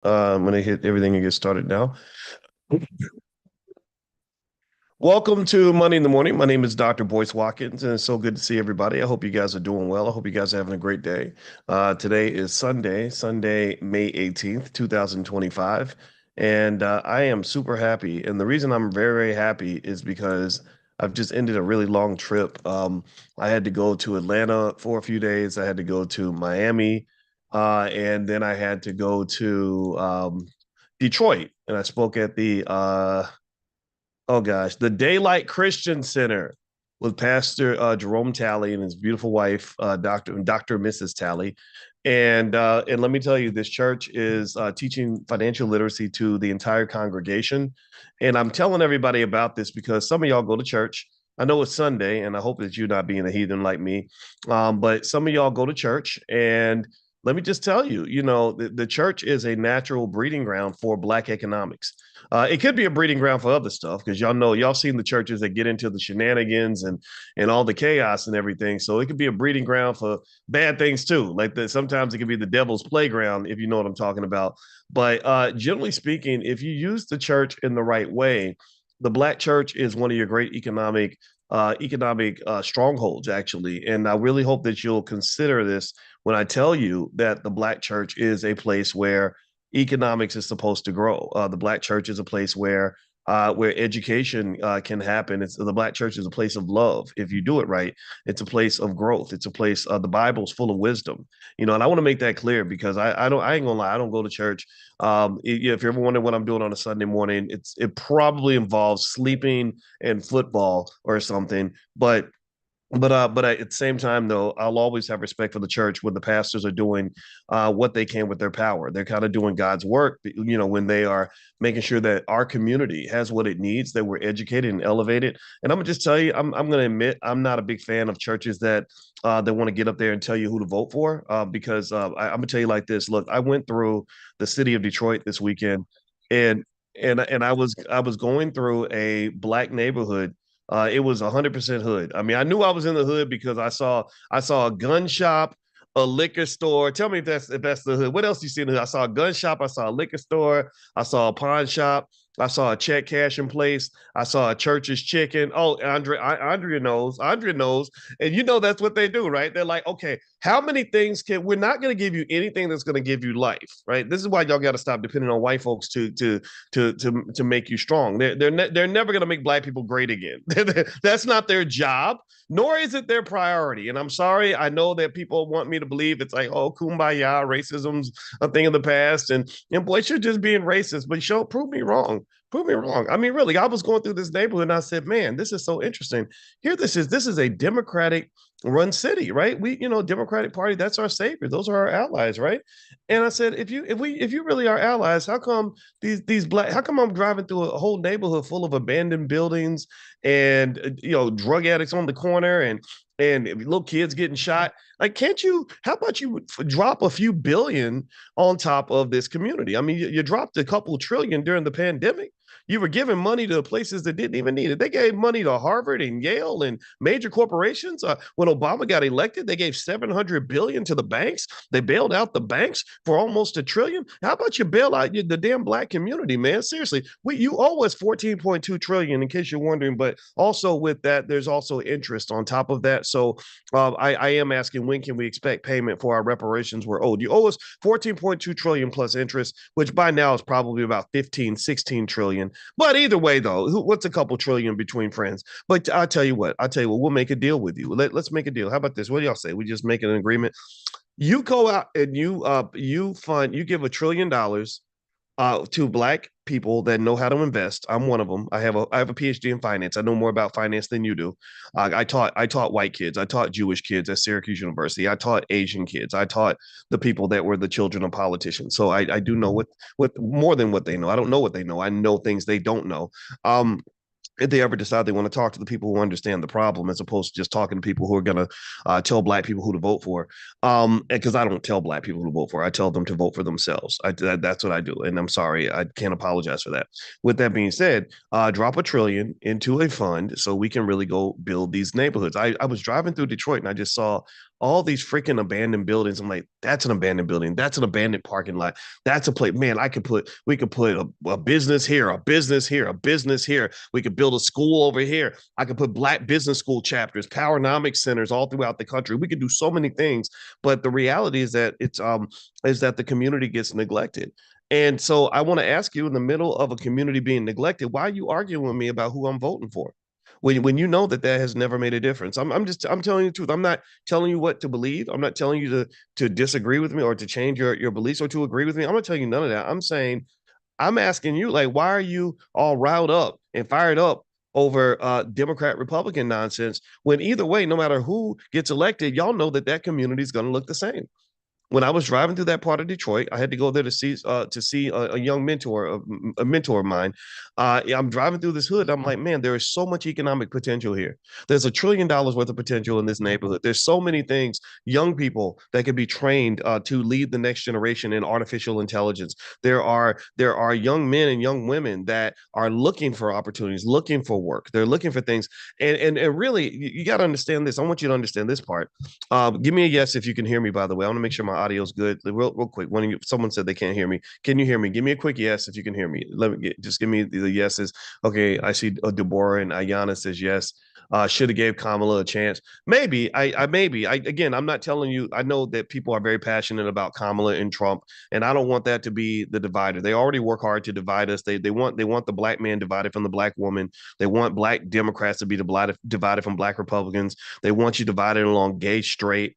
I'm gonna hit everything and get started now. Welcome to Monday in the Morning. My name is Dr. Boyce Watkins, and it's so good to see everybody. I hope you guys are doing well. I hope you guys are having a great day. Today is Sunday, May 18th, 2025, and I am super happy. And the reason I'm very, very happy is because I've just ended a really long trip. I had to go to Atlanta for a few days. I had to go to Miami, and then I had to go to Detroit, and I spoke at the Daylight Christian Center with Pastor Jerome Talley and his beautiful wife, Doctor and Mrs. Talley. And let me tell you, this church is teaching financial literacy to the entire congregation. And I'm telling everybody about this because some of y'all go to church. I know it's Sunday, and I hope that you're not being a heathen like me. But some of y'all go to church, and let me just tell you, the church is a natural breeding ground for Black economics. It could be a breeding ground for other stuff because y'all seen the churches that get into the shenanigans and all the chaos and everything. So it could be a breeding ground for bad things too. Sometimes it can be the devil's playground if you know what I'm talking about. But generally speaking, if you use the church in the right way, the Black church is one of your great economic strongholds, actually. And I really hope that you'll consider this when I tell you that the Black church is a place where economics is supposed to grow. The Black church is a place where education can happen. It's the Black church is a place of love. If you do it right, it's a place of growth. It's a place. The Bible's full of wisdom, and I want to make that clear because I ain't gonna lie. I don't go to church. If you're ever wondering what I'm doing on a Sunday morning, it probably involves sleeping and football or something. But at the same time, though, I'll always have respect for the church when the pastors are doing what they can with their power. They're kind of doing God's work, when they are making sure that our community has what it needs, that we're educated and elevated. And I'm gonna just tell you, I'm gonna admit I'm not a big fan of churches that want to get up there and tell you who to vote for, because I'm gonna tell you like this. Look, I went through the city of Detroit this weekend, and and I was going through a Black neighborhood. It was 100% hood. I mean, I knew I was in the hood because I saw a gun shop, a liquor store. Tell me if that's the hood. What else do you see in the hood? I saw a gun shop. I saw a liquor store. I saw a pawn shop. I saw a check cashing place. I saw a church's chicken. Oh, Andrea knows. Andrea knows, and that's what they do, right? They're like, okay, how many things can we're not going to give you anything that's going to give you life, right? This is why y'all got to stop depending on white folks to make you strong. They're never going to make Black people great again. That's not their job, nor is it their priority. And I'm sorry, I know that people want me to believe it's like, oh, kumbaya, racism's a thing of the past, and boy, you're just being racist. But prove me wrong. Prove me wrong. I mean, really, I was going through this neighborhood and I said, man, this is so interesting. Here, this is a Democratic run city, right? Democratic Party, that's our savior. Those are our allies, right? And I said, if you really are allies, how come these Black? How come I'm driving through a whole neighborhood full of abandoned buildings and drug addicts on the corner and little kids getting shot? Like, can't you? How about you drop a few billion on top of this community? I mean, you dropped a couple trillion during the pandemic. You were giving money to places that didn't even need it. They gave money to Harvard and Yale and major corporations. When Obama got elected, they gave 700 billion to the banks. They bailed out the banks for almost a trillion. How about you bail out the damn Black community, man? Seriously, you owe us 14.2 trillion, in case you're wondering. But also with that, there's also interest on top of that. So I am asking, when can we expect payment for our reparations we're owed? You owe us 14.2 trillion plus interest, which by now is probably about 15, 16 trillion. But either way, though, what's a couple trillion between friends? But I'll tell you what, we'll make a deal with you. Let's make a deal. How about this? What do y'all say? We just make an agreement. You go out and you give $1 trillion to Black people that know how to invest. I'm one of them. I have a PhD in finance. I know more about finance than you do. I taught white kids. I taught Jewish kids at Syracuse University. I taught Asian kids. I taught the people that were the children of politicians. So I do know what more than what they know. I don't know what they know. I know things they don't know. If they ever decide they want to talk to the people who understand the problem, as opposed to just talking to people who are going to tell Black people who to vote for. Because I don't tell Black people who to vote for. I tell them to vote for themselves. That's what I do. And I'm sorry, I can't apologize for that. With that being said, drop a trillion into a fund so we can really go build these neighborhoods. I was driving through Detroit and I just saw all these freaking abandoned buildings. I'm like, that's an abandoned building. That's an abandoned parking lot. That's a place, man. We could put a business here, a business here, a business here. We could build a school over here. I could put Black business school chapters, powernomics centers all throughout the country. We could do so many things, but the reality is that is that the community gets neglected. And so I want to ask you, in the middle of a community being neglected, why are you arguing with me about who I'm voting for? When you know that that has never made a difference. I'm telling you the truth. I'm not telling you what to believe. I'm not telling you to disagree with me or to change your beliefs or to agree with me. I'm not telling you none of that. I'm saying, I'm asking you, like, why are you all riled up and fired up over Democrat Republican nonsense, when either way, no matter who gets elected, y'all know that that community is going to look the same. When I was driving through that part of Detroit, I had to go there to see a young mentor, a mentor of mine. I'm driving through this hood. I'm like, man, there is so much economic potential here. There's $1 trillion worth of potential in this neighborhood. There's so many things, young people that could be trained to lead the next generation in artificial intelligence. There are young men and young women that are looking for opportunities, looking for work. They're looking for things, and really, you got to understand this. I want you to understand this part. Give me a yes if you can hear me. By the way, I want to make sure my audio is good. Real quick. Someone said they can't hear me. Can you hear me? Give me a quick yes if you can hear me. Just give me the yeses. Okay, I see Deborah and Ayana says yes. Should have gave Kamala a chance. Maybe. Again, I'm not telling you. I know that people are very passionate about Kamala and Trump, and I don't want that to be the divider. They already work hard to divide us. They want the black man divided from the black woman. They want black Democrats to be divided from black Republicans. They want you divided along gay, straight,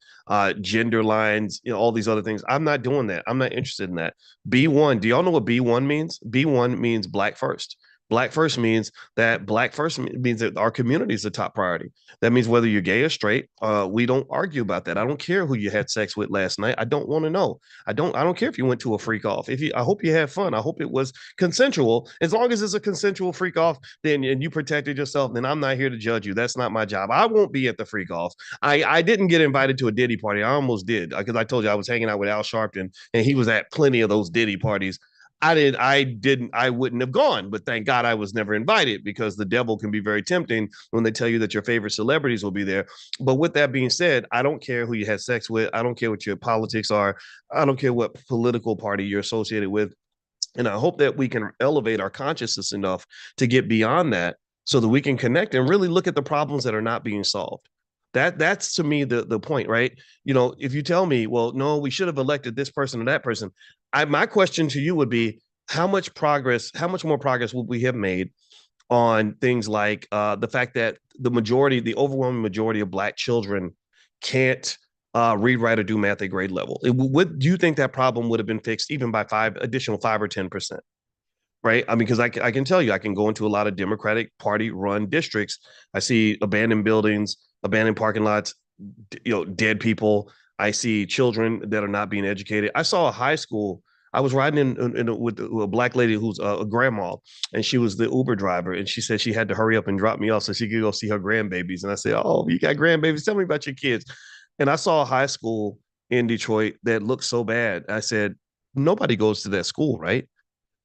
gender lines, all these other things. I'm not doing that. I'm not interested in that. B1, do y'all know what B1 means? B1 means black first. Black first means that our community is the top priority. That means whether you're gay or straight, we don't argue about that. I don't care who you had sex with last night. I don't want to know. I don't care if you went to a freak off. I hope you had fun. I hope it was consensual. As long as it's a consensual freak off, then and you protected yourself, then I'm not here to judge you. That's not my job. I won't be at the freak off. I didn't get invited to a Diddy party. I almost did, because I told you I was hanging out with Al Sharpton, and he was at plenty of those Diddy parties. I wouldn't have gone, but thank God I was never invited, because the devil can be very tempting when they tell you that your favorite celebrities will be there. But with that being said, I don't care who you had sex with. I don't care what your politics are. I don't care what political party you're associated with. And I hope that we can elevate our consciousness enough to get beyond that, so that we can connect and really look at the problems that are not being solved. That's to me the point, right? If you tell me, well, no, we should have elected this person or that person, my question to you would be, how much more progress would we have made on things like the fact that the overwhelming majority of black children can't read, write, or do math at grade level? Do you think that problem would have been fixed even by 5 or 10%? Right? I mean, because I can tell you, I can go into a lot of Democratic Party run districts. I see abandoned buildings, abandoned parking lots, dead people. I see children that are not being educated. I saw a high school. I was riding with a black lady who's a grandma, and she was the Uber driver, and she said she had to hurry up and drop me off so she could go see her grandbabies. And I said, "Oh, you got grandbabies? Tell me about your kids." And I saw a high school in Detroit that looked so bad. I said, "Nobody goes to that school, right?"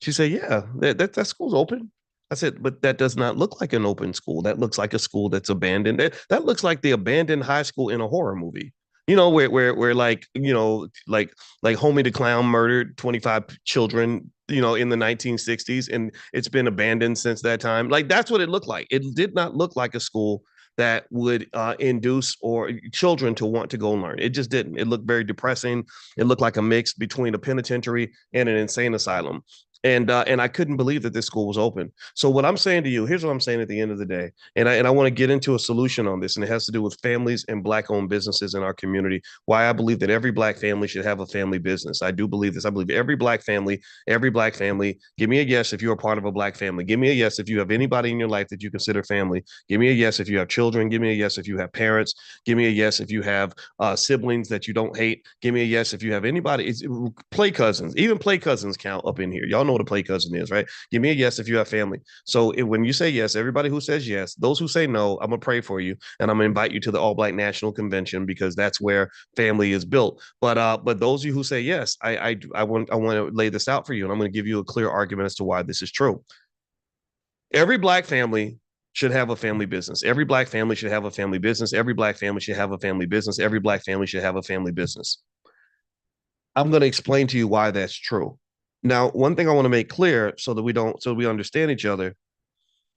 She said, "Yeah, that school's open." I said, "But that does not look like an open school. That looks like a school that's abandoned. That looks like the abandoned high school in a horror movie. Where like, like Homie the Clown murdered 25 children, in the 1960s, and it's been abandoned since that time. Like, that's what it looked like. It did not look like a school that would induce or children to want to go learn. It just didn't. It looked very depressing. It looked like a mix between a penitentiary and an insane asylum. And I couldn't believe that this school was open. So what I'm saying to you, here's what I'm saying at the end of the day, and I want to get into a solution on this, and it has to do with families and black-owned businesses in our community. Why I believe that every black family should have a family business. I do believe this. I believe every black family. Give me a yes if you're a part of a black family. Give me a yes if you have anybody in your life that you consider family. Give me a yes if you have children. Give me a yes if you have parents. Give me a yes if you have siblings that you don't hate. Give me a yes if you have anybody. Play cousins. Even play cousins count up in here. Y'all know what a play cousin is, right? Give me a yes if you have family. So when you say yes, everybody who says yes, those who say no, I'm gonna pray for you, and I'm gonna invite you to the All Black National Convention, because that's where family is built. But those of you who say yes, I want to lay this out for you, and I'm going to give you a clear argument as to why this is true. Every black family should have a family business. Every black family should have a family business. Every black family should have a family business. Every black family should have a family business. I'm going to explain to you why that's true. Now, one thing I want to make clear so we understand each other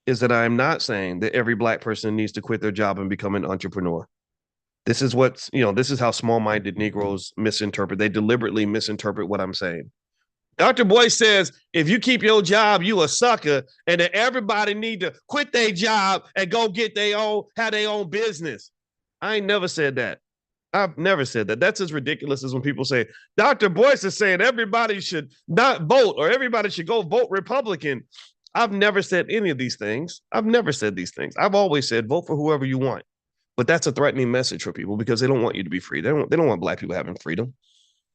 is that I'm not saying that every black person needs to quit their job and become an entrepreneur. This is how small-minded Negroes misinterpret. They deliberately misinterpret what I'm saying. Dr. Boyce says, if you keep your job, you a sucker, and that everybody need to quit their job and go have their own business. I ain't never said that. I've never said that. That's as ridiculous as when people say, Dr. Boyce is saying everybody should not vote or everybody should go vote Republican. I've never said any of these things. I've never said these things. I've always said vote for whoever you want. But that's a threatening message for people because they don't want you to be free. They don't want black people having freedom.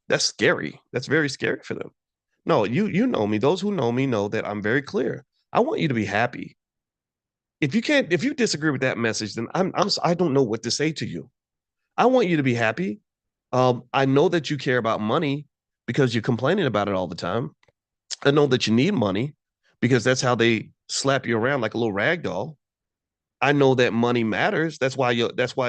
That's scary. That's very scary for them. No, you know me. Those who know me know that I'm very clear. I want you to be happy. If you disagree with that message, then I don't know what to say to you. I want you to be happy. I know that you care about money because you're complaining about it all the time. I know that you need money because that's how they slap you around like a little rag doll. I know that money matters. That's why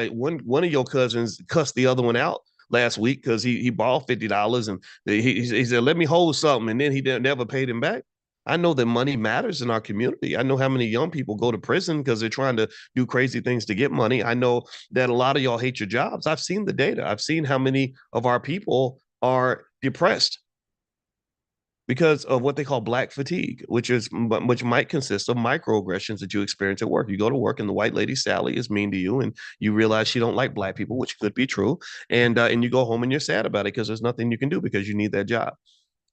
one of your cousins cussed the other one out last week because he borrowed $50 and he said, let me hold something. And then he never paid him back. I know that money matters in our community. I know how many young people go to prison because they're trying to do crazy things to get money. I know that a lot of y'all hate your jobs. I've seen the data. I've seen how many of our people are depressed because of what they call black fatigue, which might consist of microaggressions that you experience at work. You go to work and the white lady Sally is mean to you, and you realize she don't like black people, which could be true, and you go home and you're sad about it because there's nothing you can do because you need that job.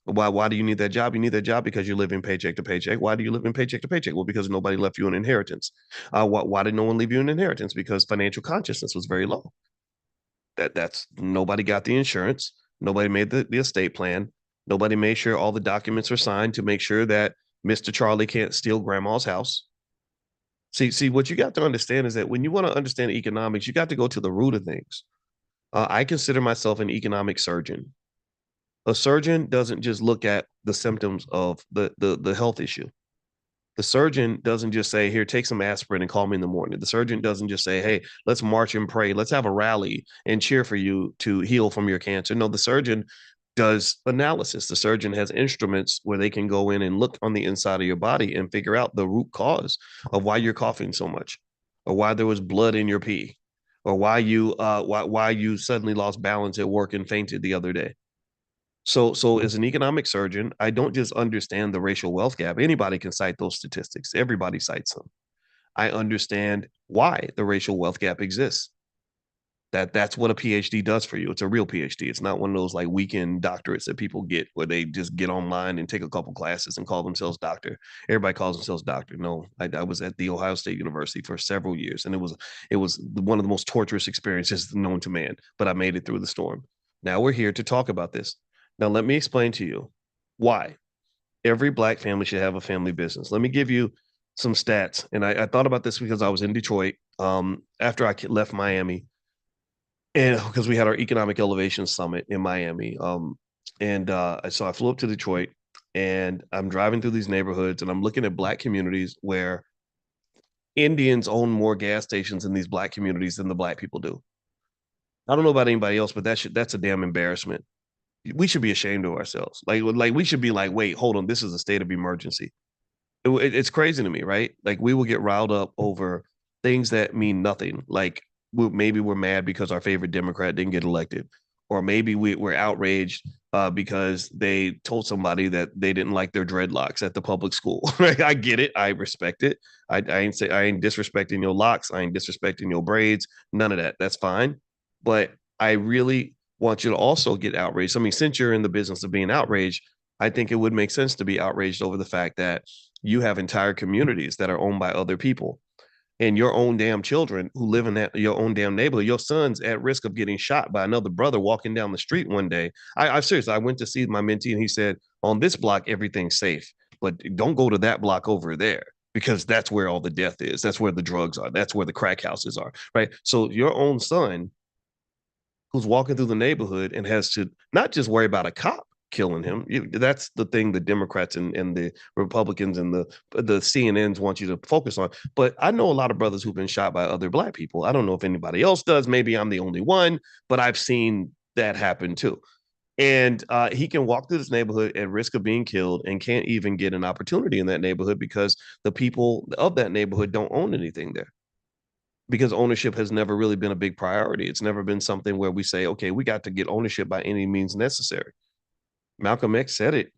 Why do you need that job? You need that job because you're living paycheck to paycheck. Why do you live in paycheck to paycheck? Well, because nobody left you an inheritance. Why did no one leave you an inheritance? Because financial consciousness was very low. That's nobody got the insurance. Nobody made the estate plan. Nobody made sure all the documents are signed to make sure that Mr. Charlie can't steal grandma's house. See, what you got to understand is that when you want to understand economics, you got to go to the root of things. I consider myself an economic surgeon. A surgeon doesn't just look at the symptoms of the health issue. The surgeon doesn't just say, here, take some aspirin and call me in the morning. The surgeon doesn't just say, hey, let's march and pray. Let's have a rally and cheer for you to heal from your cancer. No, the surgeon does analysis. The surgeon has instruments where they can go in and look on the inside of your body and figure out the root cause of why you're coughing so much, or why there was blood in your pee, or why you suddenly lost balance at work and fainted the other day. So as an economic surgeon, I don't just understand the racial wealth gap. Anybody can cite those statistics. Everybody cites them. I understand why the racial wealth gap exists. That's what a PhD does for you. It's a real PhD. It's not one of those like weekend doctorates that people get where they just get online and take a couple classes and call themselves doctor. Everybody calls themselves doctor. No, I was at the Ohio State University for several years, and it was one of the most torturous experiences known to man. But I made it through the storm. Now we're here to talk about this. Now let me explain to you why every black family should have a family business. Let me give you some stats, and I thought about this because I was in Detroit after I left Miami and because we had our economic elevation summit in Miami. So I flew up to Detroit and I'm driving through these neighborhoods and I'm looking at black communities where Indians own more gas stations in these black communities than the black people do. I don't know about anybody else, but that's a damn embarrassment. We should be ashamed of ourselves. Like we should be like, wait, hold on, this is a state of emergency. It's crazy to me, right? Like we will get riled up over things that mean nothing. Like maybe we're mad because our favorite Democrat didn't get elected, or maybe we're outraged because they told somebody that they didn't like their dreadlocks at the public school. Right? I get it. I respect it. I ain't disrespecting your locks. I ain't disrespecting your braids. None of that. That's fine. But I really want you to also get outraged. I mean, since you're in the business of being outraged, I think it would make sense to be outraged over the fact that you have entire communities that are owned by other people, and your own damn children who live in your own damn neighborhood. Your son's at risk of getting shot by another brother walking down the street one day. I seriously, I went to see my mentee and he said, on this block, everything's safe, but don't go to that block over there because that's where all the death is. That's where the drugs are. That's where the crack houses are. Right. So your own son who's walking through the neighborhood and has to not just worry about a cop killing him. That's the thing the Democrats and the Republicans and the CNNs want you to focus on. But I know a lot of brothers who've been shot by other black people. I don't know if anybody else does. Maybe I'm the only one, but I've seen that happen too. And he can walk through this neighborhood at risk of being killed and can't even get an opportunity in that neighborhood because the people of that neighborhood don't own anything there, because ownership has never really been a big priority. It's never been something where we say, okay, we got to get ownership by any means necessary. Malcolm X said it,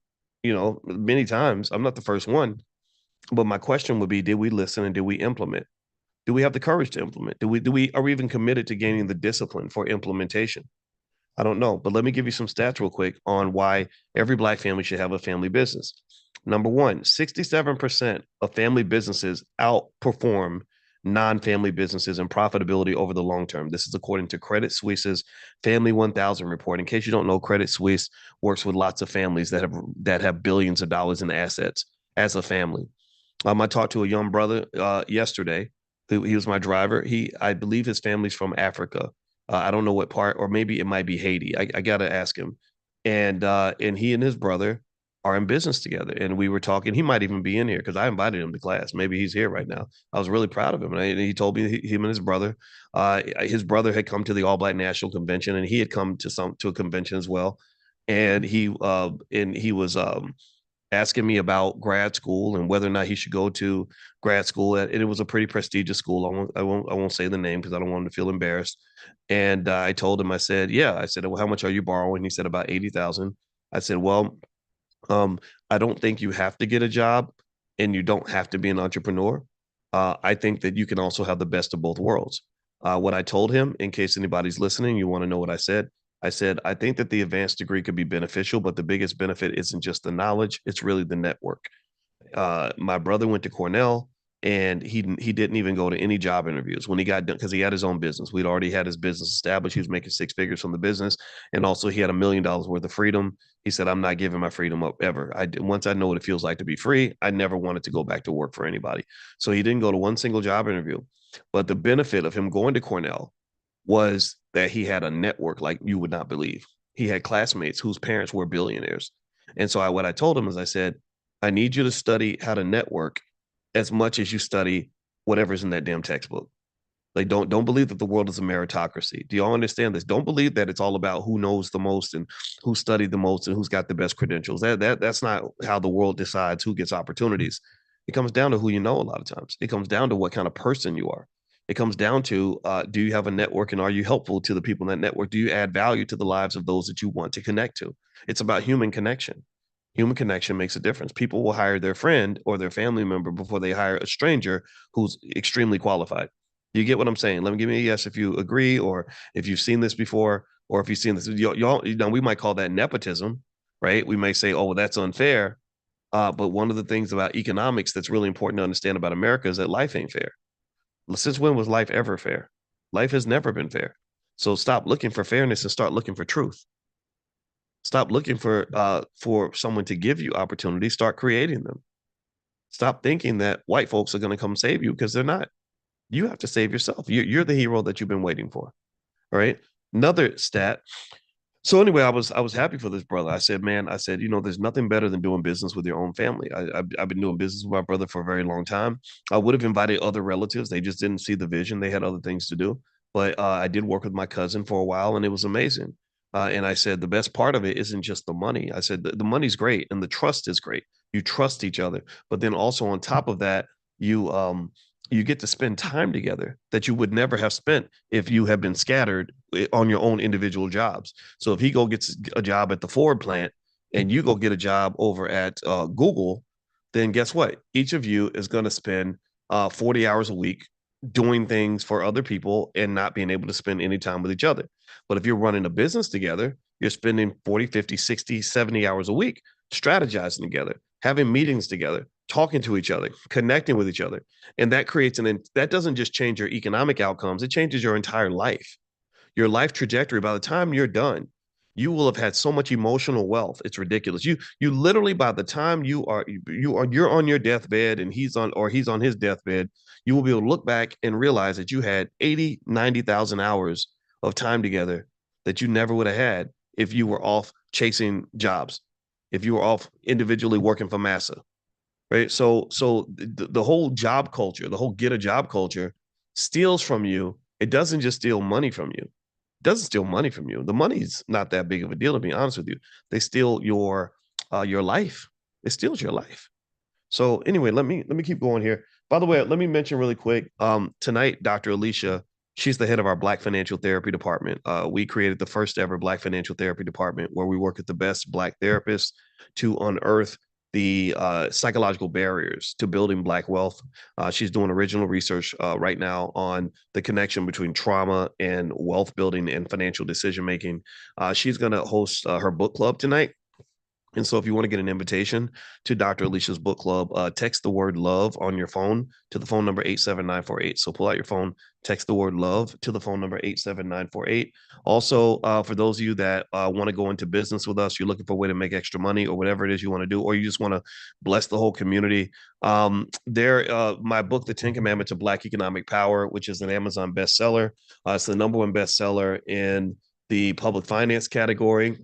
many times. I'm not the first one, but my question would be, did we listen and did we implement? Do we have the courage to implement? Are we even committed to gaining the discipline for implementation? I don't know, but let me give you some stats real quick on why every black family should have a family business. Number one, 67% of family businesses outperform non-family businesses in profitability over the long term. This is according to Credit Suisse's Family 1000 report. In case you don't know, Credit Suisse works with lots of families that have billions of dollars in assets as a family. I talked to a young brother yesterday. He was my driver. I believe his family's from Africa. I don't know what part, or maybe it might be Haiti. I gotta ask him. And he and his brother are in business together. And we were talking. He might even be in here because I invited him to class. Maybe he's here right now. I was really proud of him. And he told me him and his brother had come to the All Black National Convention, and he had come to a convention as well. And he was asking me about grad school and whether or not he should go to grad school. And it was a pretty prestigious school. I won't say the name because I don't want him to feel embarrassed. And I told him, I said, yeah. I said, well, how much are you borrowing? He said about 80,000. I said, well, I don't think you have to get a job and you don't have to be an entrepreneur. I think that you can also have the best of both worlds. What I told him, in case anybody's listening, you want to know what I said, I think that the advanced degree could be beneficial, but the biggest benefit isn't just the knowledge, it's really the network. My brother went to Cornell and he didn't even go to any job interviews when he got done because he had his own business. We'd already had his business established. He was making six figures from the business, and also he had $1 million worth of freedom. He said, "I'm not giving my freedom up ever. Once I know what it feels like to be free, I never wanted to go back to work for anybody." So he didn't go to one single job interview. But the benefit of him going to Cornell was that he had a network like you would not believe. He had classmates whose parents were billionaires. And so what I told him is I said, I need you to study how to network as much as you study whatever's in that damn textbook. Like, don't believe that the world is a meritocracy. Do y'all understand this? Don't believe that it's all about who knows the most and who studied the most and who's got the best credentials. That's not how the world decides who gets opportunities. It comes down to who you know a lot of times. It comes down to what kind of person you are. It comes down to do you have a network and are you helpful to the people in that network? Do you add value to the lives of those that you want to connect to? It's about human connection. Human connection makes a difference. People will hire their friend or their family member before they hire a stranger who's extremely qualified. You get what I'm saying? Let me give me a yes if you agree, or if you've seen this before, or if you've seen this. Y'all, we might call that nepotism, right? We may say, oh, well, that's unfair. But one of the things about economics that's really important to understand about America is that life ain't fair. Since when was life ever fair? Life has never been fair. So stop looking for fairness and start looking for truth. Stop looking for someone to give you opportunities. Start creating them. Stop thinking that white folks are going to come save you because they're not. You have to save yourself. You're the hero that you've been waiting for. All right. Another stat. So anyway, I was happy for this brother. I said, man, there's nothing better than doing business with your own family. I've been doing business with my brother for a very long time. I would have invited other relatives. They just didn't see the vision. They had other things to do. But I did work with my cousin for a while, and it was amazing. And I said, the best part of it isn't just the money. I said, the money's great and the trust is great. You trust each other. But then also on top of that, you get to spend time together that you would never have spent if you have been scattered on your own individual jobs. So if he go gets a job at the Ford plant and you go get a job over at Google, then guess what? Each of you is going to spend 40 hours a week doing things for other people and not being able to spend any time with each other. But if you're running a business together, you're spending 40, 50, 60, 70 hours a week strategizing together, having meetings together, talking to each other, connecting with each other. And that that doesn't just change your economic outcomes, it changes your entire life. Your life trajectory, by the time you're done, you will have had so much emotional wealth. It's ridiculous. You literally, by the time you're on your deathbed and he's on his deathbed, you will be able to look back and realize that you had 80, 90,000 hours of time together that you never would have had if you were off chasing jobs. if you were off individually working for massa, right? So the whole job culture, the whole get a job culture steals from you. It doesn't just steal money from you. It doesn't steal money from you. The money's not that big of a deal, to be honest with you. They steal your life. It steals your life. So anyway, let me keep going here. By the way, let me mention really quick. Tonight, Dr. Alicia, she's the head of our Black Financial Therapy Department. We created the first ever Black Financial Therapy Department where we work with the best Black therapists to unearth the psychological barriers to building Black wealth. She's doing original research right now on the connection between trauma and wealth building and financial decision making. She's going to host her book club tonight. And so if you want to get an invitation to Dr. Alicia's book club, text the word love on your phone to the phone number 87948. So pull out your phone, text the word love to the phone number 87948. Also, for those of you that want to go into business with us, you're looking for a way to make extra money or whatever it is you want to do, or you just want to bless the whole community. My book, The 10 Commandments of Black Economic Power, which is an Amazon bestseller. It's the number one bestseller in the public finance category.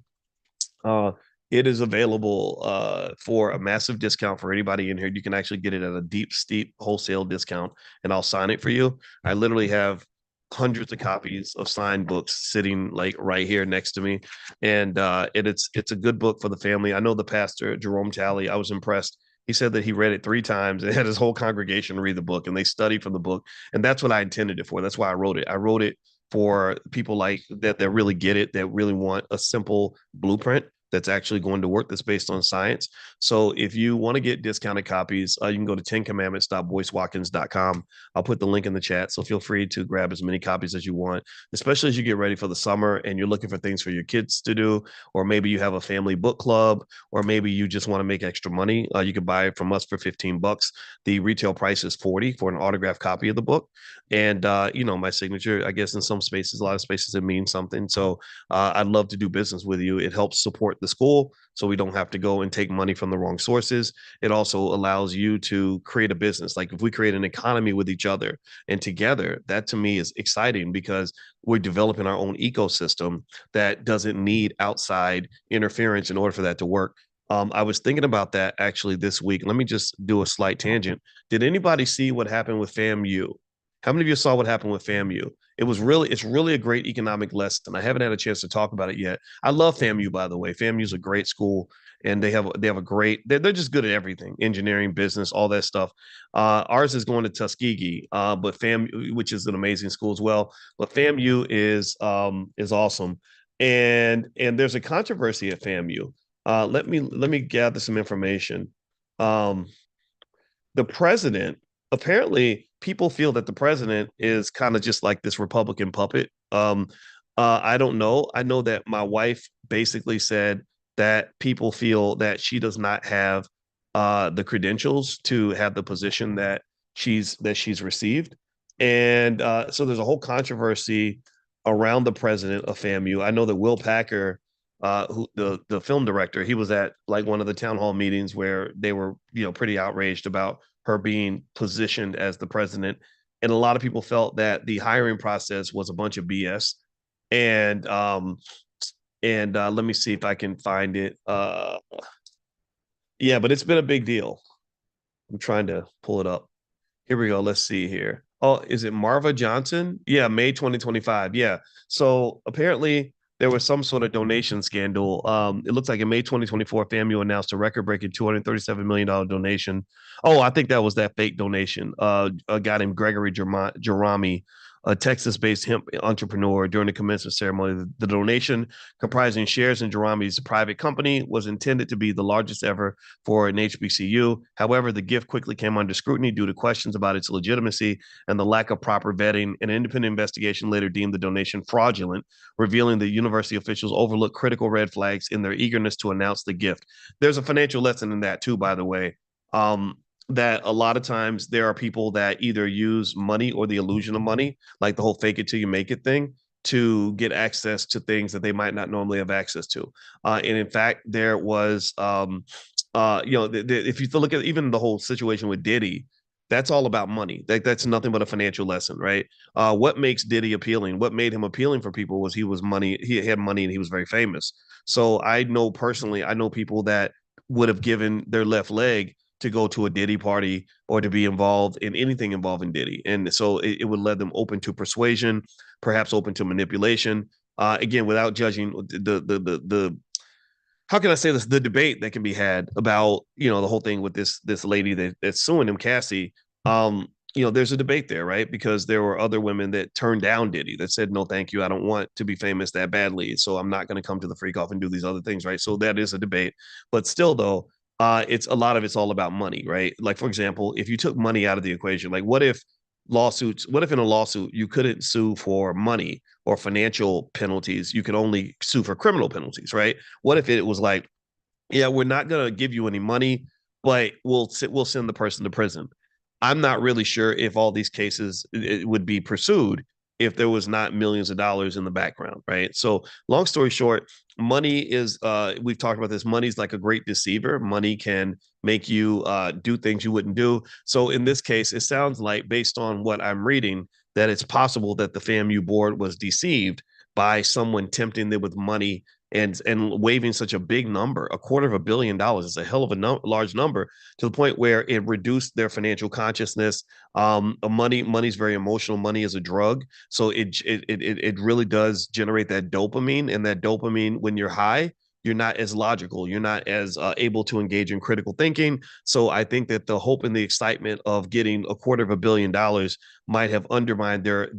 Uh, it is available for a massive discount for anybody in here. You can actually get it at a deep, steep wholesale discount, and I'll sign it for you. I literally have hundreds of copies of signed books sitting like right here next to me, and it's a good book for the family. I know the pastor Jerome Talley. I was impressed. He said that he read it 3 times and had his whole congregation read the book, and they studied from the book, and that's what I intended it for. That's why I wrote it. I wrote it for people like that really get it, that really want a simple blueprint that's actually going to work, that's based on science. So if you want to get discounted copies, you can go to 10commandments.boycewatkins.com. I'll put the link in the chat. So feel free to grab as many copies as you want, especially as you get ready for the summer and you're looking for things for your kids to do, or maybe you have a family book club, or maybe you just want to make extra money. You can buy it from us for $15. The retail price is $40 for an autographed copy of the book. And, my signature, I guess in some spaces, a lot of spaces, it means something. So I'd love to do business with you. It helps support the school so we don't have to go and take money from the wrong sources. It also allows you to create a business. Like if we create an economy with each other and together, that to me is exciting because we're developing our own ecosystem that doesn't need outside interference in order for that to work. I was thinking about that actually this week. Let me just do a slight tangent. Did anybody see what happened with FAMU? How many of you saw what happened with FAMU? It's really a great economic lesson. I haven't had a chance to talk about it yet. I love FAMU, by the way. FAMU is a great school, and they have a great. They're just good at everything: engineering, business, all that stuff. Ours is going to Tuskegee, but FAMU, which is an amazing school as well. But FAMU is awesome, and there's a controversy at FAMU. Let me gather some information. Um, the president, apparently people feel that the president is kind of just like this Republican puppet. I don't know. I know that my wife basically said that people feel that she does not have the credentials to have the position that she's received, and so there's a whole controversy around the president of FAMU. I know that Will Packer, who the film director, he was at like one of the town hall meetings where they were pretty outraged about her being positioned as the president, and a lot of people felt that the hiring process was a bunch of BS. And let me see if I can find it. Yeah, but it's been a big deal. I'm trying to pull it up. Here we go. Let's see here. Oh, is it Marva Johnson? Yeah, May 2025. Yeah. So apparently there was some sort of donation scandal. It looks like in May 2024, FAMU announced a record-breaking $237 million donation. Oh, I think that was that fake donation. A guy named Gregory Jerami, a Texas-based hemp entrepreneur, during the commencement ceremony. The donation, comprising shares in Jerami's private company, was intended to be the largest ever for an HBCU. However, the gift quickly came under scrutiny due to questions about its legitimacy and the lack of proper vetting. An independent investigation later deemed the donation fraudulent, revealing the university officials overlooked critical red flags in their eagerness to announce the gift. There's a financial lesson in that too, by the way. That a lot of times there are people that either use money or the illusion of money, like the whole fake it till you make it thing, to get access to things that they might not normally have access to. And in fact, there was, if you look at even the whole situation with Diddy, That's all about money. That's nothing but a financial lesson, right? What makes Diddy appealing? What made him appealing for people was he was money. He had money and he was very famous. So I know personally, I know people that would have given their left leg to go to a Diddy party or to be involved in anything involving Diddy, and so it would let them open to persuasion, perhaps open to manipulation. Again, without judging the how can I say this? The debate that can be had about the whole thing with this lady that's suing him, Cassie. There's a debate there, right? Because there were other women that turned down Diddy that said, "No, thank you. I don't want to be famous that badly. So I'm not going to come to the freak off and do these other things," right? So that is a debate, but still, though, it's a lot of it's all about money, right? Like for example, if you took money out of the equation, like what if in a lawsuit you couldn't sue for money or financial penalties, you could only sue for criminal penalties, right? What if it was like, yeah, we're not going to give you any money, but we'll send the person to prison. I'm not really sure if all these cases it would be pursued if there was not millions of dollars in the background, right? So, long story short, money is we've talked about this. Money's like a great deceiver. Money can make you do things you wouldn't do. So, in this case, it sounds like based on what I'm reading that it's possible that the FAMU board was deceived by someone tempting them with money and waving such a big number, $250 million is a hell of a large number to the point where it reduced their financial consciousness. Money's very emotional. Money is a drug, so it really does generate that dopamine, and that dopamine when you're high. You're not as logical. You're not as able to engage in critical thinking. So I think that the hope and the excitement of getting $250 million might have undermined their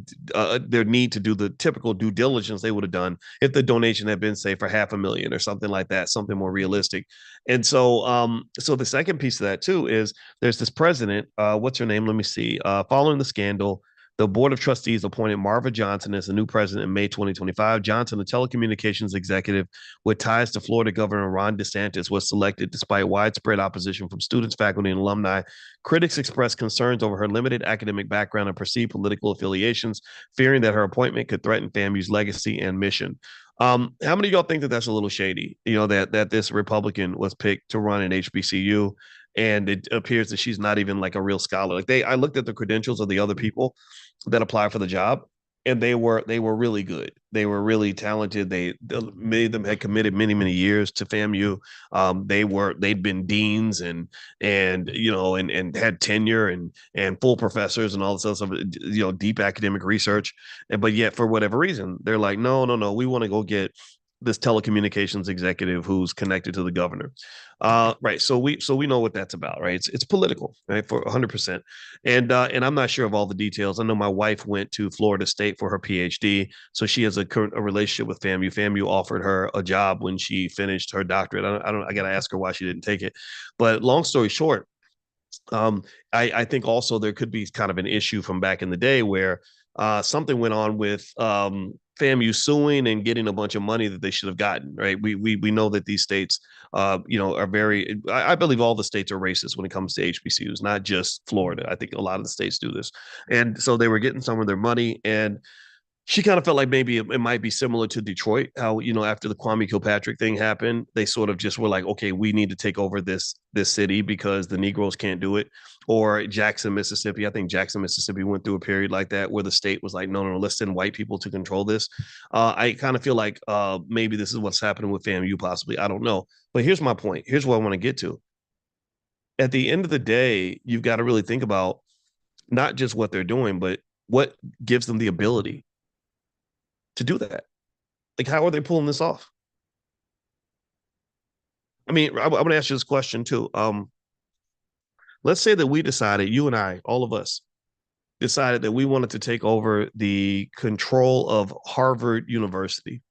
need to do the typical due diligence they would have done if the donation had been, say, for 500,000 or something like that, something more realistic. And so the second piece of that too is there's this president. What's her name? Let me see. Following the scandal, the board of trustees appointed Marva Johnson as the new president in May 2025. Johnson, a telecommunications executive with ties to Florida Governor Ron DeSantis, was selected despite widespread opposition from students, faculty, and alumni. Critics expressed concerns over her limited academic background and perceived political affiliations, fearing that her appointment could threaten FAMU's legacy and mission. How many of y'all think that that's a little shady? That this Republican was picked to run an HBCU, and it appears that she's not even like a real scholar. I looked at the credentials of the other people that applied for the job, and they were really good. They were really talented. Many of them had committed many years to FAMU. They'd been deans and had tenure and full professors and all this other stuff. Deep academic research, but yet for whatever reason they're like, no, we want to go get this telecommunications executive who's connected to the governor. Right. So we know what that's about, right? It's political, right? For 100%. And I'm not sure of all the details. I know my wife went to Florida State for her PhD, so she has a relationship with FAMU. FAMU offered her a job when she finished her doctorate. I got to ask her why she didn't take it. But long story short, um, I think also there could be kind of an issue from back in the day where something went on with FAMU suing and getting a bunch of money that they should have gotten. Right? We know that these states, are very. I believe all the states are racist when it comes to HBCUs, not just Florida. I think a lot of the states do this, and so they were getting some of their money, and she kind of felt like maybe it might be similar to Detroit, how after the Kwame Kilpatrick thing happened, they sort of just were like, okay, we need to take over this city because the Negroes can't do it. Or Jackson, Mississippi. I think Jackson, Mississippi went through a period like that where the state was like, no, let's send white people to control this. I kind of feel like maybe this is what's happening with FAMU, possibly. I don't know. But here's my point. Here's what I want to get to. At the end of the day, you've got to really think about not just what they're doing, but what gives them the ability to do that. Like, how are they pulling this off? I mean, I'm going to ask you this question too. Let's say that we decided, you and I, all of us, decided that we wanted to take over the control of Harvard University.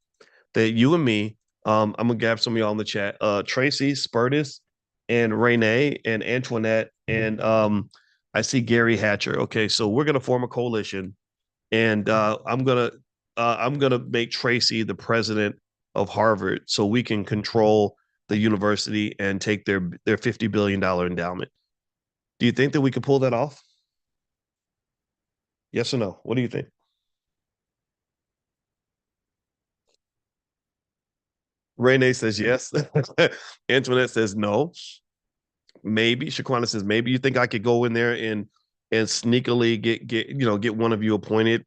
That you and me, I'm gonna grab some of y'all in the chat. Tracy, Spurtis, and Renee and Antoinette, and I see Gary Hatcher. Okay, so we're gonna form a coalition, and I'm gonna make Tracy the president of Harvard, so we can control the university and take their $50 billion endowment. Do you think that we could pull that off? Yes or no? What do you think? Renee says yes. Antoinette says no. Maybe. Shaquana says maybe. You think I could go in there and and sneakily get one of you appointed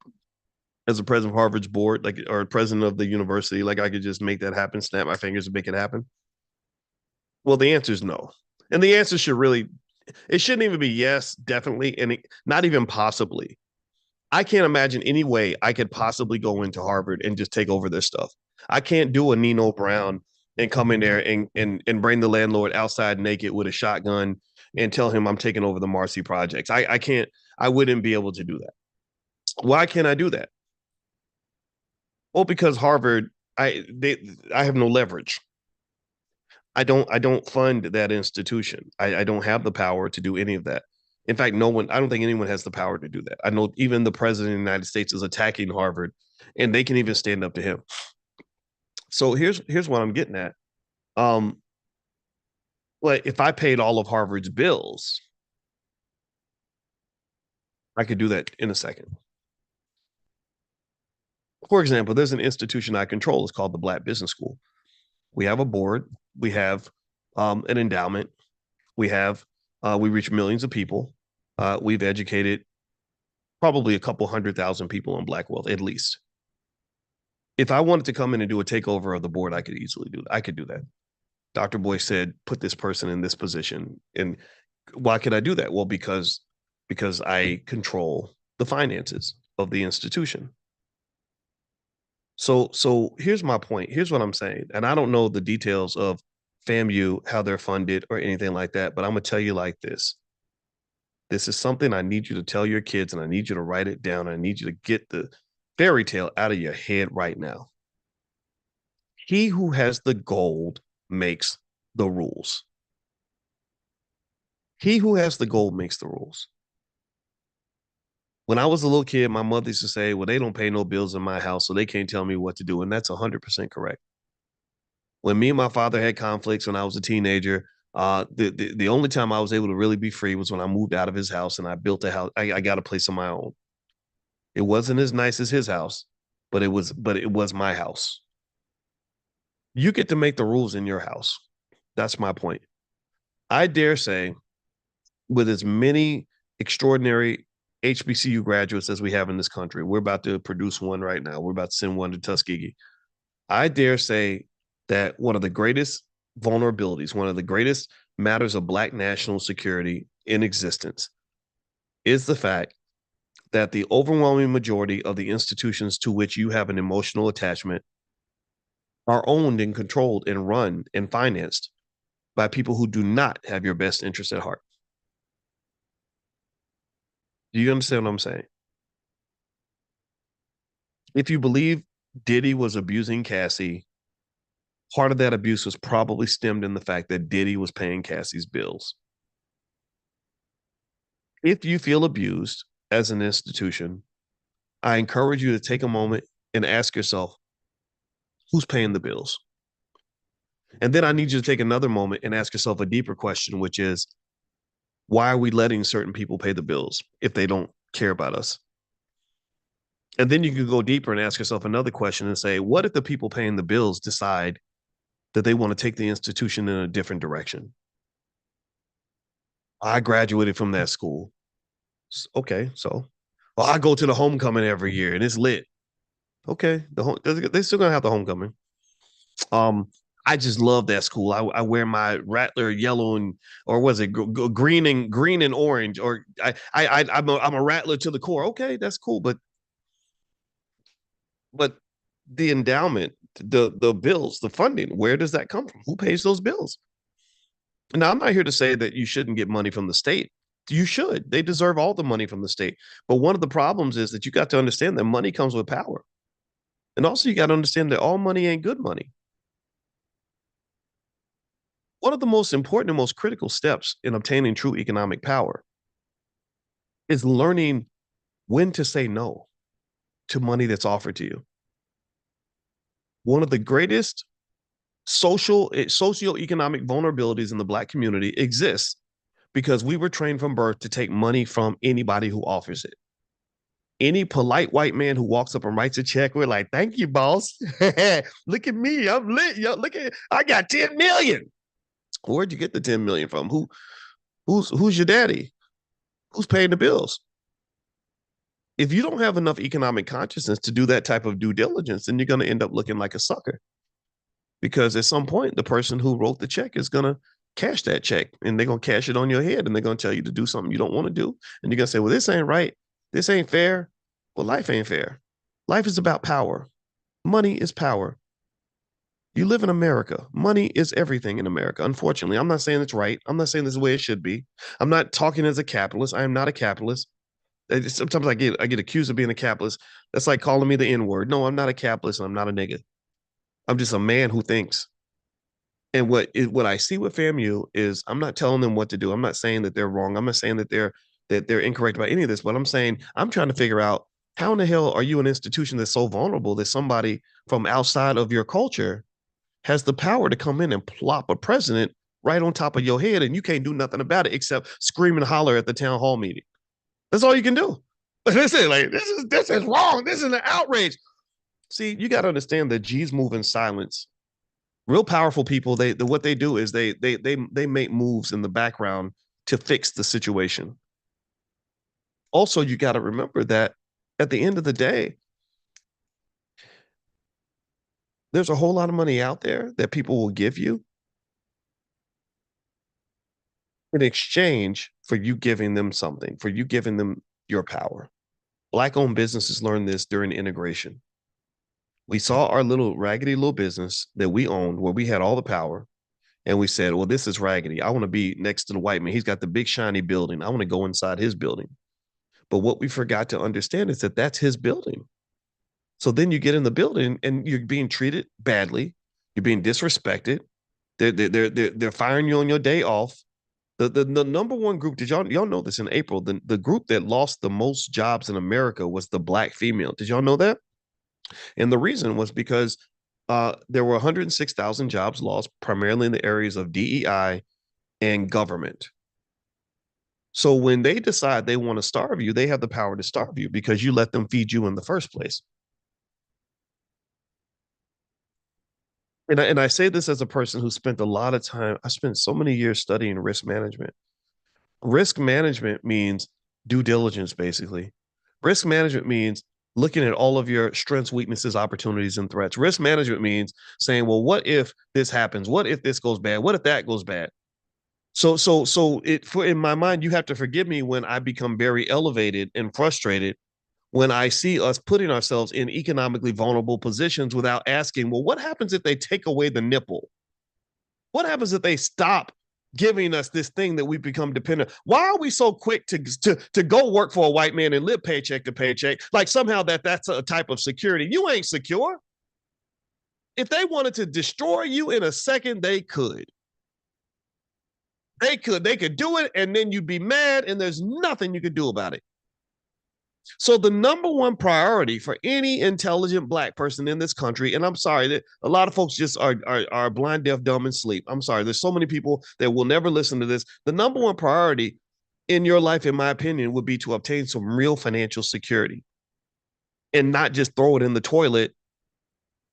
as a president of Harvard's board, like, or president of the university, like I could just make that happen, snap my fingers and make it happen? Well, the answer is no. And the answer should really, it shouldn't even be yes, definitely, and not even possibly. I can't imagine any way I could possibly go into Harvard and just take over this stuff. I can't do a Nino Brown and come in there and bring the landlord outside naked with a shotgun and tell him I'm taking over the Marcy projects. I can't. I wouldn't be able to do that. Why can't I do that? Well, because Harvard, I have no leverage. I don't fund that institution. I don't have the power to do any of that. In fact, no one, I don't think anyone has the power to do that. I know even the president of the United States is attacking Harvard, and they can even stand up to him. So here's what I'm getting at. Um, well, if I paid all of Harvard's bills, I could do that in a second. For example, there's an institution I control. It's called the Black Business School. We have a board. We have an endowment. We have we reach millions of people. We've educated probably a couple 100,000 people on Black wealth, at least. If I wanted to come in and do a takeover of the board, I could easily do that. I could do that. Dr. Boyce said, put this person in this position. And why could I do that? Well, because I control the finances of the institution. So here's my point. Here's what I'm saying. And I don't know the details of FAMU, how they're funded or anything like that, but I'm gonna tell you like this. This is something I need you to tell your kids, and I need you to write it down. I need you to get the fairy tale out of your head right now. He who has the gold makes the rules. He who has the gold makes the rules. When I was a little kid, my mother used to say, well, they don't pay no bills in my house, so they can't tell me what to do. And that's 100% correct. When me and my father had conflicts when I was a teenager, the only time I was able to really be free was when I moved out of his house and I built a house. I got a place of my own. It wasn't as nice as his house, but it was my house. You get to make the rules in your house. That's my point. I dare say, with as many extraordinary HBCU graduates as we have in this country, we're about to produce one right now. We're about to send one to Tuskegee. I dare say that one of the greatest vulnerabilities, one of the greatest matters of Black national security in existence is the fact that the overwhelming majority of the institutions to which you have an emotional attachment are owned and controlled and run and financed by people who do not have your best interest at heart. Do you understand what I'm saying? If you believe Diddy was abusing Cassie, part of that abuse was probably stemmed in the fact that Diddy was paying Cassie's bills. If you feel abused as an institution, I encourage you to take a moment and ask yourself, who's paying the bills? And then I need you to take another moment and ask yourself a deeper question, which is, why are we letting certain people pay the bills if they don't care about us? And then you can go deeper and ask yourself another question and say, what if the people paying the bills decide that they want to take the institution in a different direction? I graduated from that school. Okay, so, well, I go to the homecoming every year and it's lit. Okay, they're still gonna have the homecoming. Um, I just love that school. I wear my Rattler yellow and, or was it green and orange, or I'm a Rattler to the core. Okay, that's cool, but the endowment, the bills, the funding, where does that come from? Who pays those bills? Now, I'm not here to say that you shouldn't get money from the state. You should. They deserve all the money from the state. But one of the problems is that you got to understand that money comes with power. And also, you got to understand that all money ain't good money. One of the most important and most critical steps in obtaining true economic power is learning when to say no to money that's offered to you. One of the greatest socioeconomic vulnerabilities in the Black community exists because we were trained from birth to take money from anybody who offers it. Any polite white man who walks up and writes a check, we're like, thank you, boss. Look at me. I'm lit. Yo, look at, I got 10 million. Where'd you get the 10 million from? Who's your daddy? Who's paying the bills? If you don't have enough economic consciousness to do that type of due diligence, then you're going to end up looking like a sucker, because at some point the person who wrote the check is going to cash that check, and they're going to cash it on your head, and they're going to tell you to do something you don't want to do, and you're going to say, well, this ain't right, this ain't fair. Well, life ain't fair. Life is about power. Money is power. You live in America. Money is everything in America. Unfortunately, I'm not saying it's right. I'm not saying this is the way it should be. I'm not talking as a capitalist. I am not a capitalist. Sometimes I get accused of being a capitalist. That's like calling me the N word. No, I'm not a capitalist. I'm not a nigga. I'm just a man who thinks. And what I see with FAMU is, I'm not telling them what to do. I'm not saying that they're wrong. I'm not saying that they're incorrect about any of this. But I'm saying, I'm trying to figure out, how in the hell are you an institution that's so vulnerable that somebody from outside of your culture has the power to come in and plop a president right on top of your head, and you can't do nothing about it except scream and holler at the town hall meeting? That's all you can do. Listen, like, this is wrong. This is an outrage. See, you got to understand that G's move in silence. Real powerful people, what they do is they make moves in the background to fix the situation. Also, you got to remember that at the end of the day, there's a whole lot of money out there that people will give you in exchange for you giving them something, for you giving them your power. Black-owned businesses learned this during integration. We saw our little raggedy little business that we owned, where we had all the power, and we said, well, this is raggedy. I want to be next to the white man. He's got the big shiny building. I want to go inside his building. But what we forgot to understand is that that's his building. So then you get in the building and you're being treated badly. You're being disrespected. They're firing you on your day off. The number one group, did y'all know this in April? The group that lost the most jobs in America was the Black female. Did y'all know that? And the reason was because there were 106,000 jobs lost, primarily in the areas of DEI and government. So when they decide they want to starve you, they have the power to starve you because you let them feed you in the first place. And I say this as a person who spent a lot of time, I spent so many years studying risk management. Risk management means due diligence, basically. Risk management means looking at all of your strengths, weaknesses, opportunities, and threats. Risk management means saying, well, what if this happens? What if this goes bad? What if that goes bad? In my mind, you have to forgive me when I become very elevated and frustrated when I see us putting ourselves in economically vulnerable positions without asking, well, what happens if they take away the nipple? What happens if they stop giving us this thing that we become dependent? Why are we so quick to go work for a white man and live paycheck to paycheck? Like somehow that's a type of security. You ain't secure. If they wanted to destroy you in a second, they could. They could do it, and then you'd be mad, and there's nothing you could do about it. So the number one priority for any intelligent Black person in this country, and I'm sorry that a lot of folks just are blind, deaf, dumb, and sleep. I'm sorry. There's so many people that will never listen to this. The number one priority in your life, in my opinion, would be to obtain some real financial security and not just throw it in the toilet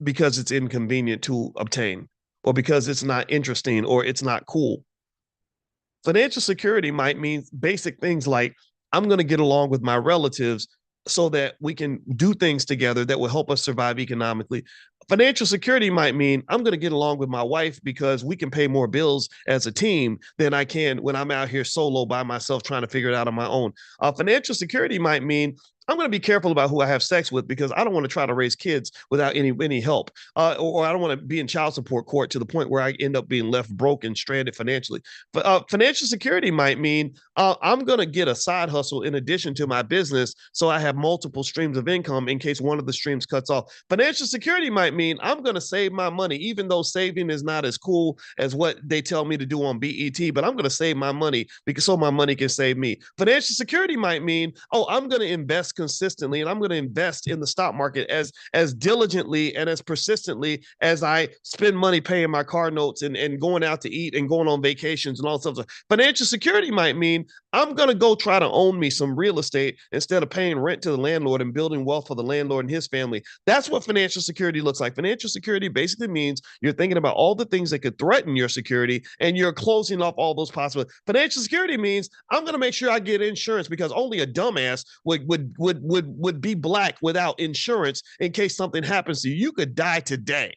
because it's inconvenient to obtain, or because it's not interesting, or it's not cool. Financial security might mean basic things like, I'm going to get along with my relatives so that we can do things together that will help us survive economically. Financial security might mean I'm going to get along with my wife because we can pay more bills as a team than I can when I'm out here solo by myself trying to figure it out on my own. Financial security might mean I'm going to be careful about who I have sex with because I don't want to try to raise kids without any help, or I don't want to be in child support court to the point where I end up being left broke and stranded financially. But financial security might mean I'm going to get a side hustle in addition to my business, so I have multiple streams of income in case one of the streams cuts off. Financial security might mean I'm going to save my money, even though saving is not as cool as what they tell me to do on BET, but I'm going to save my money because so my money can save me. Financial security might mean, oh, I'm going to invest invest consistently, and I'm going to invest in the stock market as diligently and as persistently as I spend money paying my car notes and going out to eat and going on vacations and all stuff. Financial security might mean I'm going to go try to own me some real estate instead of paying rent to the landlord and building wealth for the landlord and his family. That's what financial security looks like. Financial security basically means you're thinking about all the things that could threaten your security and you're closing off all those possible. Financial security means I'm going to make sure I get insurance because only a dumbass would be black without insurance in case something happens to you. You could die today.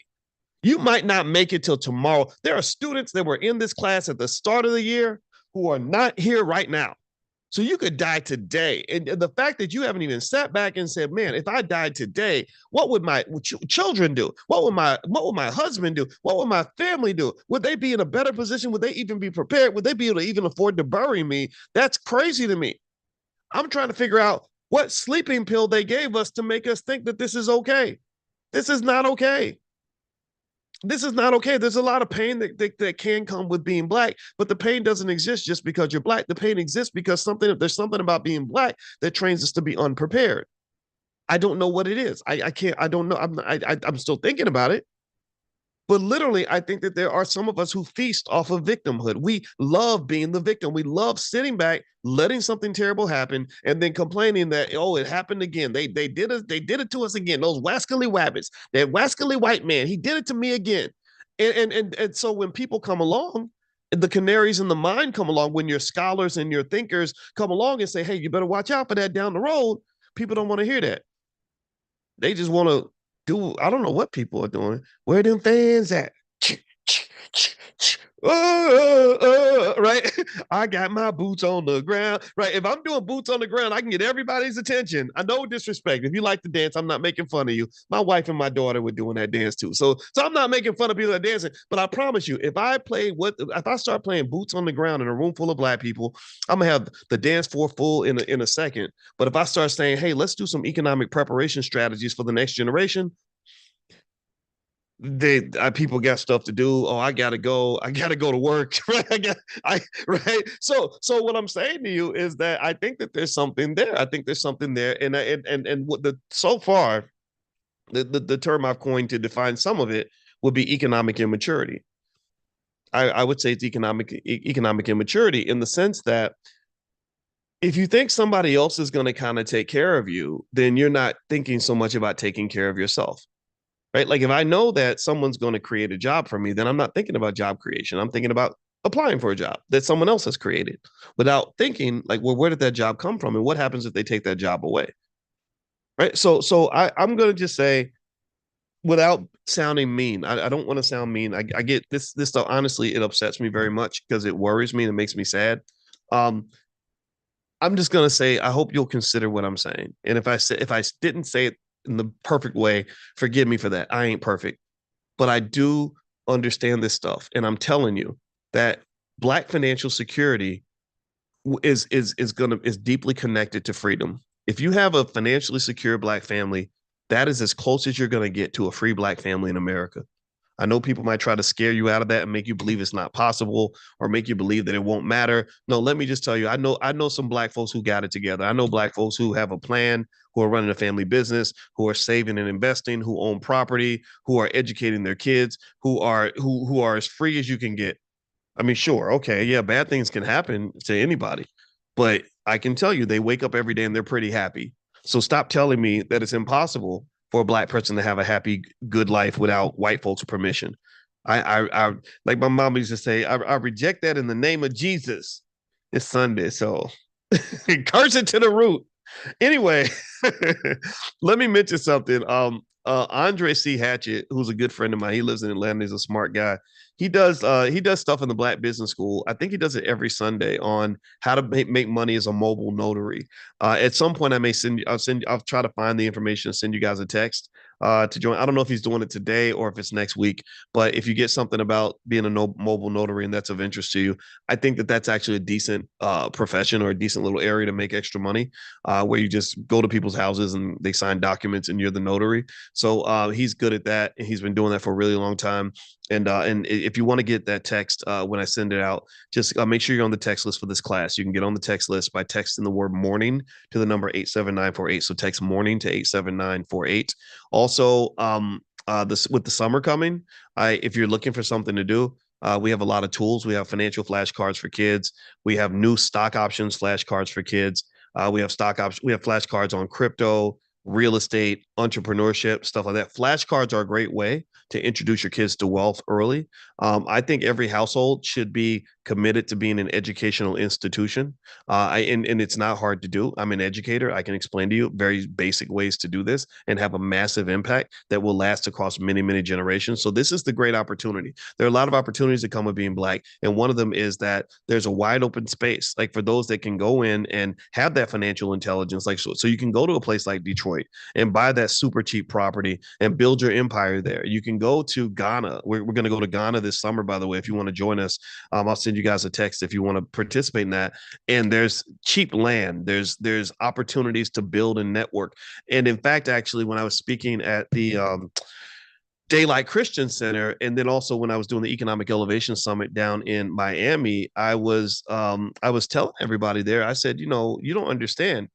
You might not make it till tomorrow. There are students that were in this class at the start of the year who are not here right now. So you could die today. And the fact that you haven't even sat back and said, man, if I died today, what would my children do? What would my husband do? What would my family do? Would they be in a better position? Would they even be prepared? Would they be able to even afford to bury me? That's crazy to me. I'm trying to figure out what sleeping pill they gave us to make us think that this is okay. This is not okay. This is not okay. There's a lot of pain that can come with being black, but the pain doesn't exist just because you're black. The pain exists because there's something about being black that trains us to be unprepared. I don't know what it is. I can't. I don't know. I'm still thinking about it. But literally, I think that there are some of us who feast off of victimhood. We love being the victim. We love sitting back, letting something terrible happen, and then complaining that, oh, it happened again. They did it to us again. Those wascally wabbits, that wascally white man, he did it to me again. And so when people come along, the canaries in the mine come along, when your scholars and your thinkers come along and say, hey, you better watch out for that down the road, people don't want to hear that. They just want to do, I don't know what people are doing. Where them fans at? Right? I got my boots on the ground. Right. If I'm doing boots on the ground, I can get everybody's attention. I know disrespect. If you like to dance, I'm not making fun of you. My wife and my daughter were doing that dance too. So I'm not making fun of people that are dancing. But I promise you, if I start playing boots on the ground in a room full of black people, I'm gonna have the dance floor full in a second. But if I start saying, hey, let's do some economic preparation strategies for the next generation, people got stuff to do. Oh, I gotta go to work. Right. So what I'm saying to you is that I think that there's something there. I think there's something there. And what so far, the term I've coined to define some of it would be economic immaturity. I would say it's economic immaturity in the sense that if you think somebody else is going to kind of take care of you, then you're not thinking so much about taking care of yourself. Right? Like if I know that someone's going to create a job for me, then I'm not thinking about job creation. I'm thinking about applying for a job that someone else has created without thinking like, well, where did that job come from? And what happens if they take that job away? Right. So I'm going to just say, without sounding mean, I don't want to sound mean. I get this stuff. Honestly, it upsets me very much because it worries me and it makes me sad. Um, I'm just going to say, I hope you'll consider what I'm saying. And if I didn't say it in the perfect way, forgive me for that. I ain't perfect, but I do understand this stuff. And I'm telling you that black financial security is deeply connected to freedom. If you have a financially secure black family, that is as close as you're going to get to a free black family in America. I know people might try to scare you out of that and make you believe it's not possible or make you believe that it won't matter. No, let me just tell you, I know some black folks who got it together. I know black folks who have a plan, who are running a family business, who are saving and investing, who own property, who are educating their kids, who are as free as you can get. I mean, sure, okay, yeah, bad things can happen to anybody, but I can tell you they wake up every day and they're pretty happy. So stop telling me that it's impossible for a black person to have a happy, good life without white folks' permission. I like my mom used to say, I reject that in the name of Jesus. It's Sunday, so curse it to the root. Anyway, let me mention something. Andre C. Hatchett, who's a good friend of mine, he lives in Atlanta. He's a smart guy. He does stuff in the Black Business School. I think he does it every Sunday on how to make money as a mobile notary. At some point, I'll try to find the information and send you guys a text. to join. I don't know if he's doing it today or if it's next week, but if you get something about being a mobile notary and that's of interest to you, I think that that's actually a decent profession or a decent little area to make extra money, where you just go to people's houses and they sign documents and you're the notary. So he's good at that, and he's been doing that for a really long time. And if you want to get that text when I send it out, just make sure you're on the text list for this class. You can get on the text list by texting the word morning to the number 87948. So text morning to 87948. Also, this with the summer coming, if you're looking for something to do, we have a lot of tools. We have financial flashcards for kids. We have new stock options flashcards for kids. We have stock options. We have flashcards on crypto, real estate, entrepreneurship, stuff like that. Flashcards are a great way to introduce your kids to wealth early. I think every household should be committed to being an educational institution. And it's not hard to do. I'm an educator. I can explain to you very basic ways to do this and have a massive impact that will last across many, many generations. So this is the great opportunity. There are a lot of opportunities that come with being Black. And one of them is that there's a wide open space, like for those that can go in and have that financial intelligence. Like, so you can go to a place like Detroit and buy that super cheap property and build your empire there. You can go to Ghana. We're going to go to Ghana this summer, by the way. If you want to join us, I'll send you guys a text if you want to participate in that. And there's cheap land. There's opportunities to build and network. And in fact, actually, when I was speaking at the Daylight Christian Center, and then also when I was doing the Economic Elevation Summit down in Miami, I was telling everybody there. I said, you don't understand.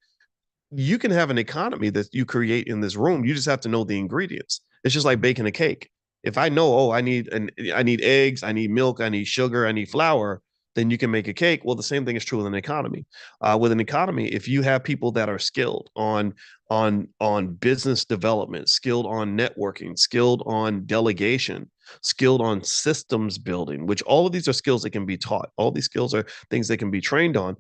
You can have an economy that you create in this room. You just have to know the ingredients. It's just like baking a cake. If I know, oh, I need eggs, I need milk, I need sugar, I need flour, then you can make a cake. Well, the same thing is true with an economy. With an economy, if you have people that are skilled on business development, skilled on networking, skilled on delegation, skilled on systems building, which all of these are skills that can be taught. All these skills are things that can be trained on.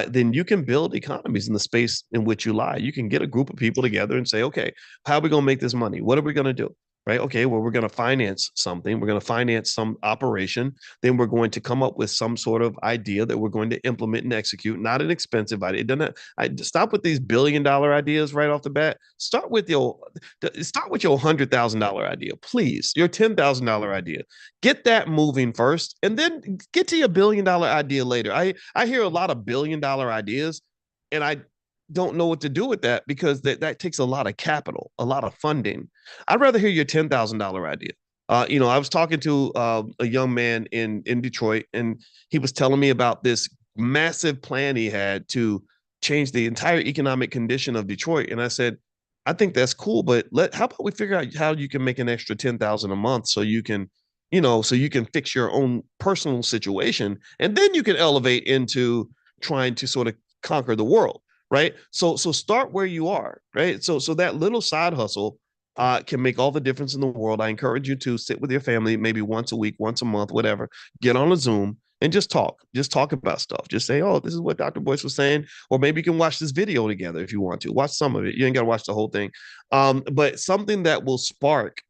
Then you can build economies in the space in which you lie. You can get a group of people together and say, okay, how are we going to make this money? What are we going to do? Right. Okay. Well, we're going to finance something. We're going to finance some operation. Then we're going to come up with some sort of idea that we're going to implement and execute. Not an expensive idea. It doesn't. Stop with these $1 billion ideas right off the bat. Start with your $100,000 idea, please. Your $10,000 idea. Get that moving first, and then get to your $1 billion idea later. I hear a lot of $1 billion ideas, and I don't know what to do with that because that takes a lot of capital, a lot of funding. I'd rather hear your $10,000 idea. I was talking to a young man in Detroit, and he was telling me about this massive plan he had to change the entire economic condition of Detroit. And I said, I think that's cool, but how about we figure out how you can make an extra 10,000 a month so you can, so you can fix your own personal situation, and then you can elevate into trying to sort of conquer the world, right? So start where you are, right? So that little side hustle can make all the difference in the world. I encourage you to sit with your family maybe once a week, once a month, whatever. Get on a Zoom and just talk. Just talk about stuff. Just say, oh, this is what Dr. Boyce was saying. Or maybe you can watch this video together if you want to. Watch some of it. You ain't got to watch the whole thing. But something that will spark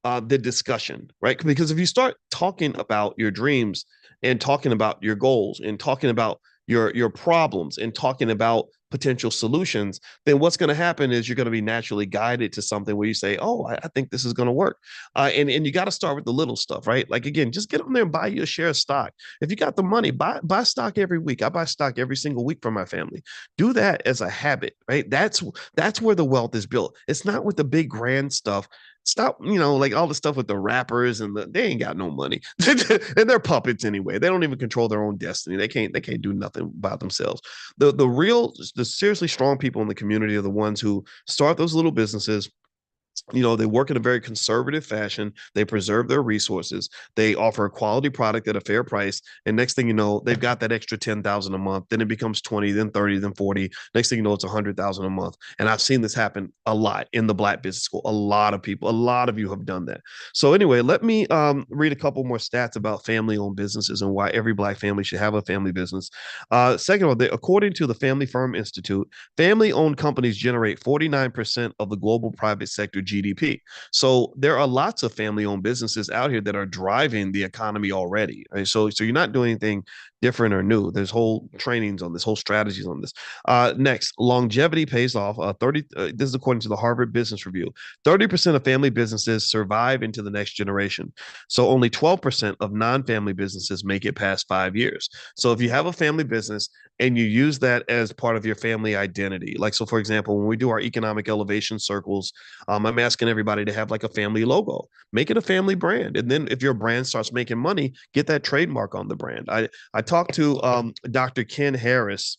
the discussion, right? Because if you start talking about your dreams and talking about your goals and talking about your problems and talking about potential solutions, then what's going to happen is you're going to be naturally guided to something where you say, oh, I think this is going to work. And you got to start with the little stuff, right? Like, again, just get on there and buy you a share of stock. If you got the money, buy stock every week. I buy stock every single week for my family. Do that as a habit, right? That's where the wealth is built. It's not with the big grand stuff. Stop, like all the stuff with the rappers and they ain't got no money. And they're puppets anyway. They don't even control their own destiny. They can't do nothing by themselves. The seriously strong people in the community are the ones who start those little businesses. They work in a very conservative fashion. They preserve their resources. They offer a quality product at a fair price. And next thing you know, they've got that extra 10,000 a month. Then it becomes 20, then 30, then 40. Next thing you know, it's 100,000 a month. And I've seen this happen a lot in the Black Business School. A lot of people, a lot of you have done that. So anyway, let me read a couple more stats about family-owned businesses and why every Black family should have a family business. Second of all, according to the Family Firm Institute, family-owned companies generate 49% of the global private sector GDP. So there are lots of family-owned businesses out here that are driving the economy already. Right? So you're not doing anything different or new. There's whole trainings on this, whole strategies on this. Next, longevity pays off. 30. This is according to the Harvard Business Review. 30% of family businesses survive into the next generation. So only 12% of non-family businesses make it past 5 years. So if you have a family business and you use that as part of your family identity, like so, for example, when we do our economic elevation circles, I'm asking everybody to have like a family logo, make it a family brand, and then if your brand starts making money, get that trademark on the brand. I talked to Dr. Ken Harris,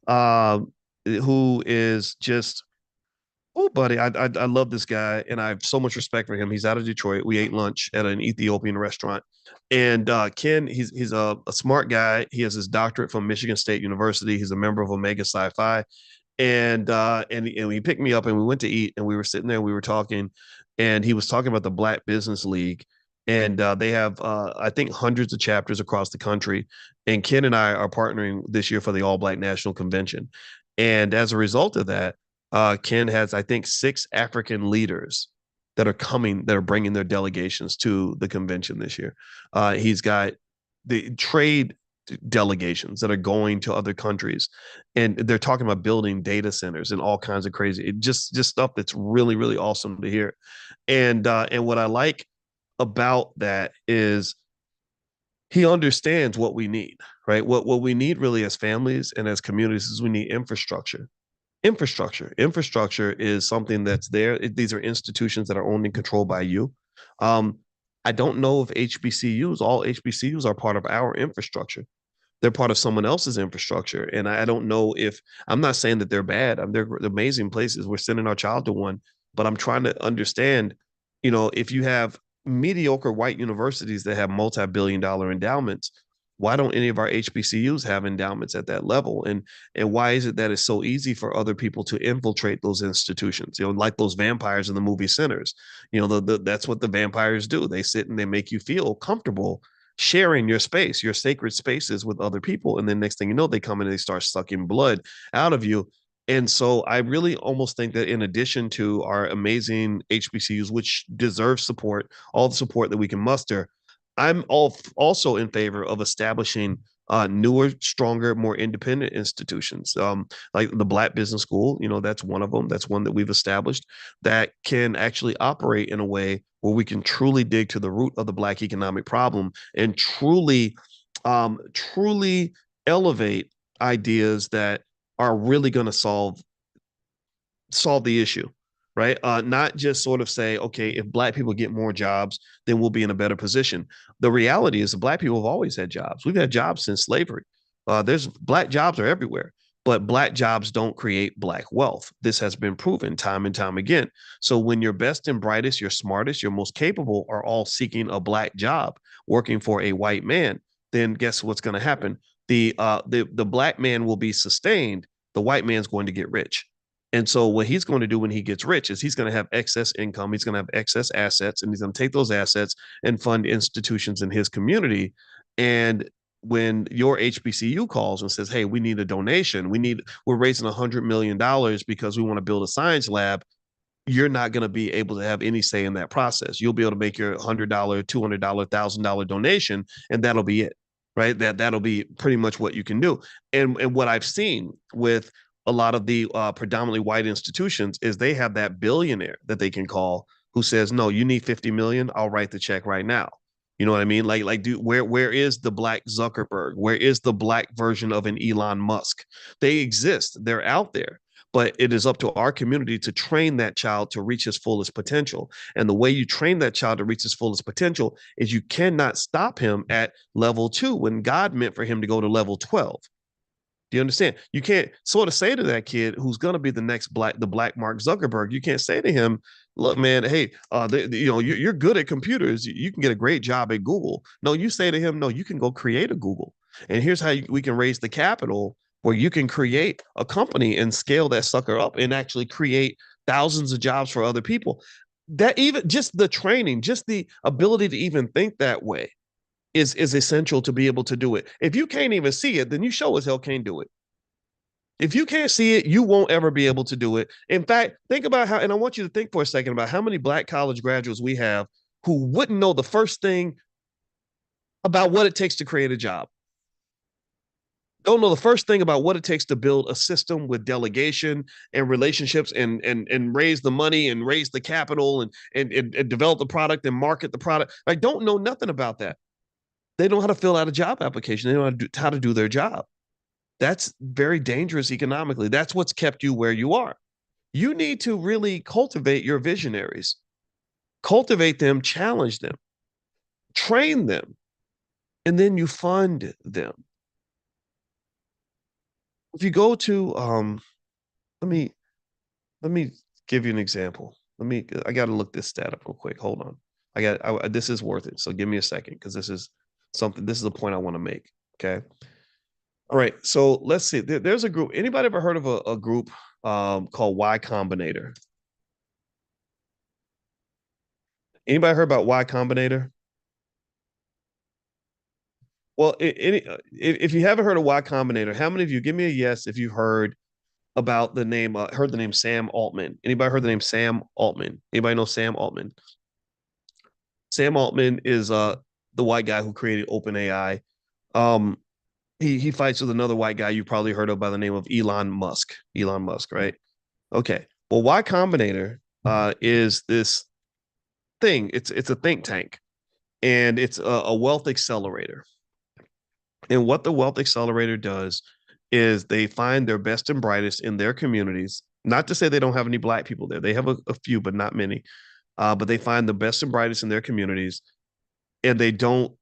uh, who is just, oh, buddy, I love this guy, and I have so much respect for him. He's out of Detroit. We ate lunch at an Ethiopian restaurant, and Ken, he's a smart guy. He has his doctorate from Michigan State University. He's a member of Omega Sci-Fi, and he picked me up, and we went to eat, and we were sitting there, and we were talking, and he was talking about the Black Business League, and they have I think hundreds of chapters across the country, and Ken and I are partnering this year for the All Black National Convention, and as a result of that, Ken has I think 6 African leaders that are bringing their delegations to the convention this year. He's got the trade delegations that are going to other countries, and they're talking about building data centers and all kinds of crazy, just stuff that's really really awesome to hear. And what I like about that is he understands what we need, right? What we need really as families and as communities is we need infrastructure. Infrastructure is something that's there. These are institutions that are owned and controlled by you. um, I don't know if all HBCUs are part of our infrastructure. They're part of someone else's infrastructure. And I don't know if, I'm not saying that they're bad. They're amazing places. We're sending our child to one, but I'm trying to understand, if you have mediocre white universities that have multi-billion-dollar endowments, why don't any of our HBCUs have endowments at that level? And why is it that it's so easy for other people to infiltrate those institutions? Like those vampires in the movie Sinners. That's what the vampires do. They sit and they make you feel comfortable sharing your space, your sacred spaces with other people. And then next thing you know, they come in and they start sucking blood out of you. And so I really almost think that in addition to our amazing HBCUs, which deserve support, all the support that we can muster, also in favor of establishing newer, stronger, more independent institutions, like the Black Business School. That's one of them. That's one that we've established that can actually operate in a way where we can truly dig to the root of the Black economic problem and truly elevate ideas that are really going to solve the issue, right? Not just sort of say, okay, if Black people get more jobs, then we'll be in a better position. The reality is that Black people have always had jobs. We've had jobs since slavery. There's Black jobs are everywhere, but Black jobs don't create Black wealth. This has been proven time and time again. So when your best and brightest, your smartest, your most capable are all seeking a Black job, working for a white man, then guess what's going to happen? The Black man will be sustained. The white man's going to get rich. And so what he's going to do when he gets rich is he's going to have excess income, he's going to have excess assets, and he's going to take those assets and fund institutions in his community. And when your HBCU calls and says, "Hey, we need a donation. We're raising $100 million because we want to build a science lab," you're not going to be able to have any say in that process. You'll be able to make your $100, $200, $1,000 donation, and that'll be it, right? That'll be pretty much what you can do. And what I've seen with a lot of the predominantly white institutions is they have that billionaire that they can call who says, "No, you need 50 million. I'll write the check right now." You know what I mean? Where is the Black Zuckerberg? Where is the Black version of an Elon Musk? They exist. They're out there. But it is up to our community to train that child to reach his fullest potential. And the way you train that child to reach his fullest potential is you cannot stop him at level 2 when God meant for him to go to level 12. Do you understand? You can't sort of say to that kid who's going to be the Black Mark Zuckerberg. You can't say to him, "Look, man, hey, you're good at computers. You can get a great job at Google." No, you say to him, "No, you can go create a Google, and here's how we can raise the capital where you can create a company and scale that sucker up and actually create thousands of jobs for other people." That even just the training, just the ability to even think that way is essential to be able to do it. If you can't even see it, then you show as hell can't do it. If you can't see it, you won't ever be able to do it. In fact, think about how, and I want you to think for a second about how many Black college graduates we have who wouldn't know the first thing about what it takes to create a job. don't know the first thing about what it takes to build a system with delegation and relationships and raise the money and raise the capital and develop the product and market the product. I don't know nothing about that. They know how to fill out a job application. They know how to do their job. That's very dangerous economically. That's what's kept you where you are. You need to really cultivate your visionaries, cultivate them, challenge them, train them, and then you fund them. If you go to let me let me give you an example. I got to look this stat up real quick. Hold on. This is worth it. So give me a second because this is a point I want to make. Okay. All right. So let's see. There's a group. Anybody ever heard of a group called Y Combinator? Anybody heard about Y Combinator? Well, if you haven't heard of Y Combinator, how many of you give me a yes if you heard the name Sam Altman? Anybody heard the name Sam Altman? Anybody know Sam Altman? Sam Altman is the white guy who created OpenAI. Um, he fights with another white guy you probably heard of by the name of Elon Musk. Elon Musk, right? Okay. Well, Y Combinator is this thing. It's a think tank, and it's a wealth accelerator. And what the wealth accelerator does is they find their best and brightest in their communities. Not to say they don't have any black people there. They have a few, but not many. But they find the best and brightest in their communities, and they don't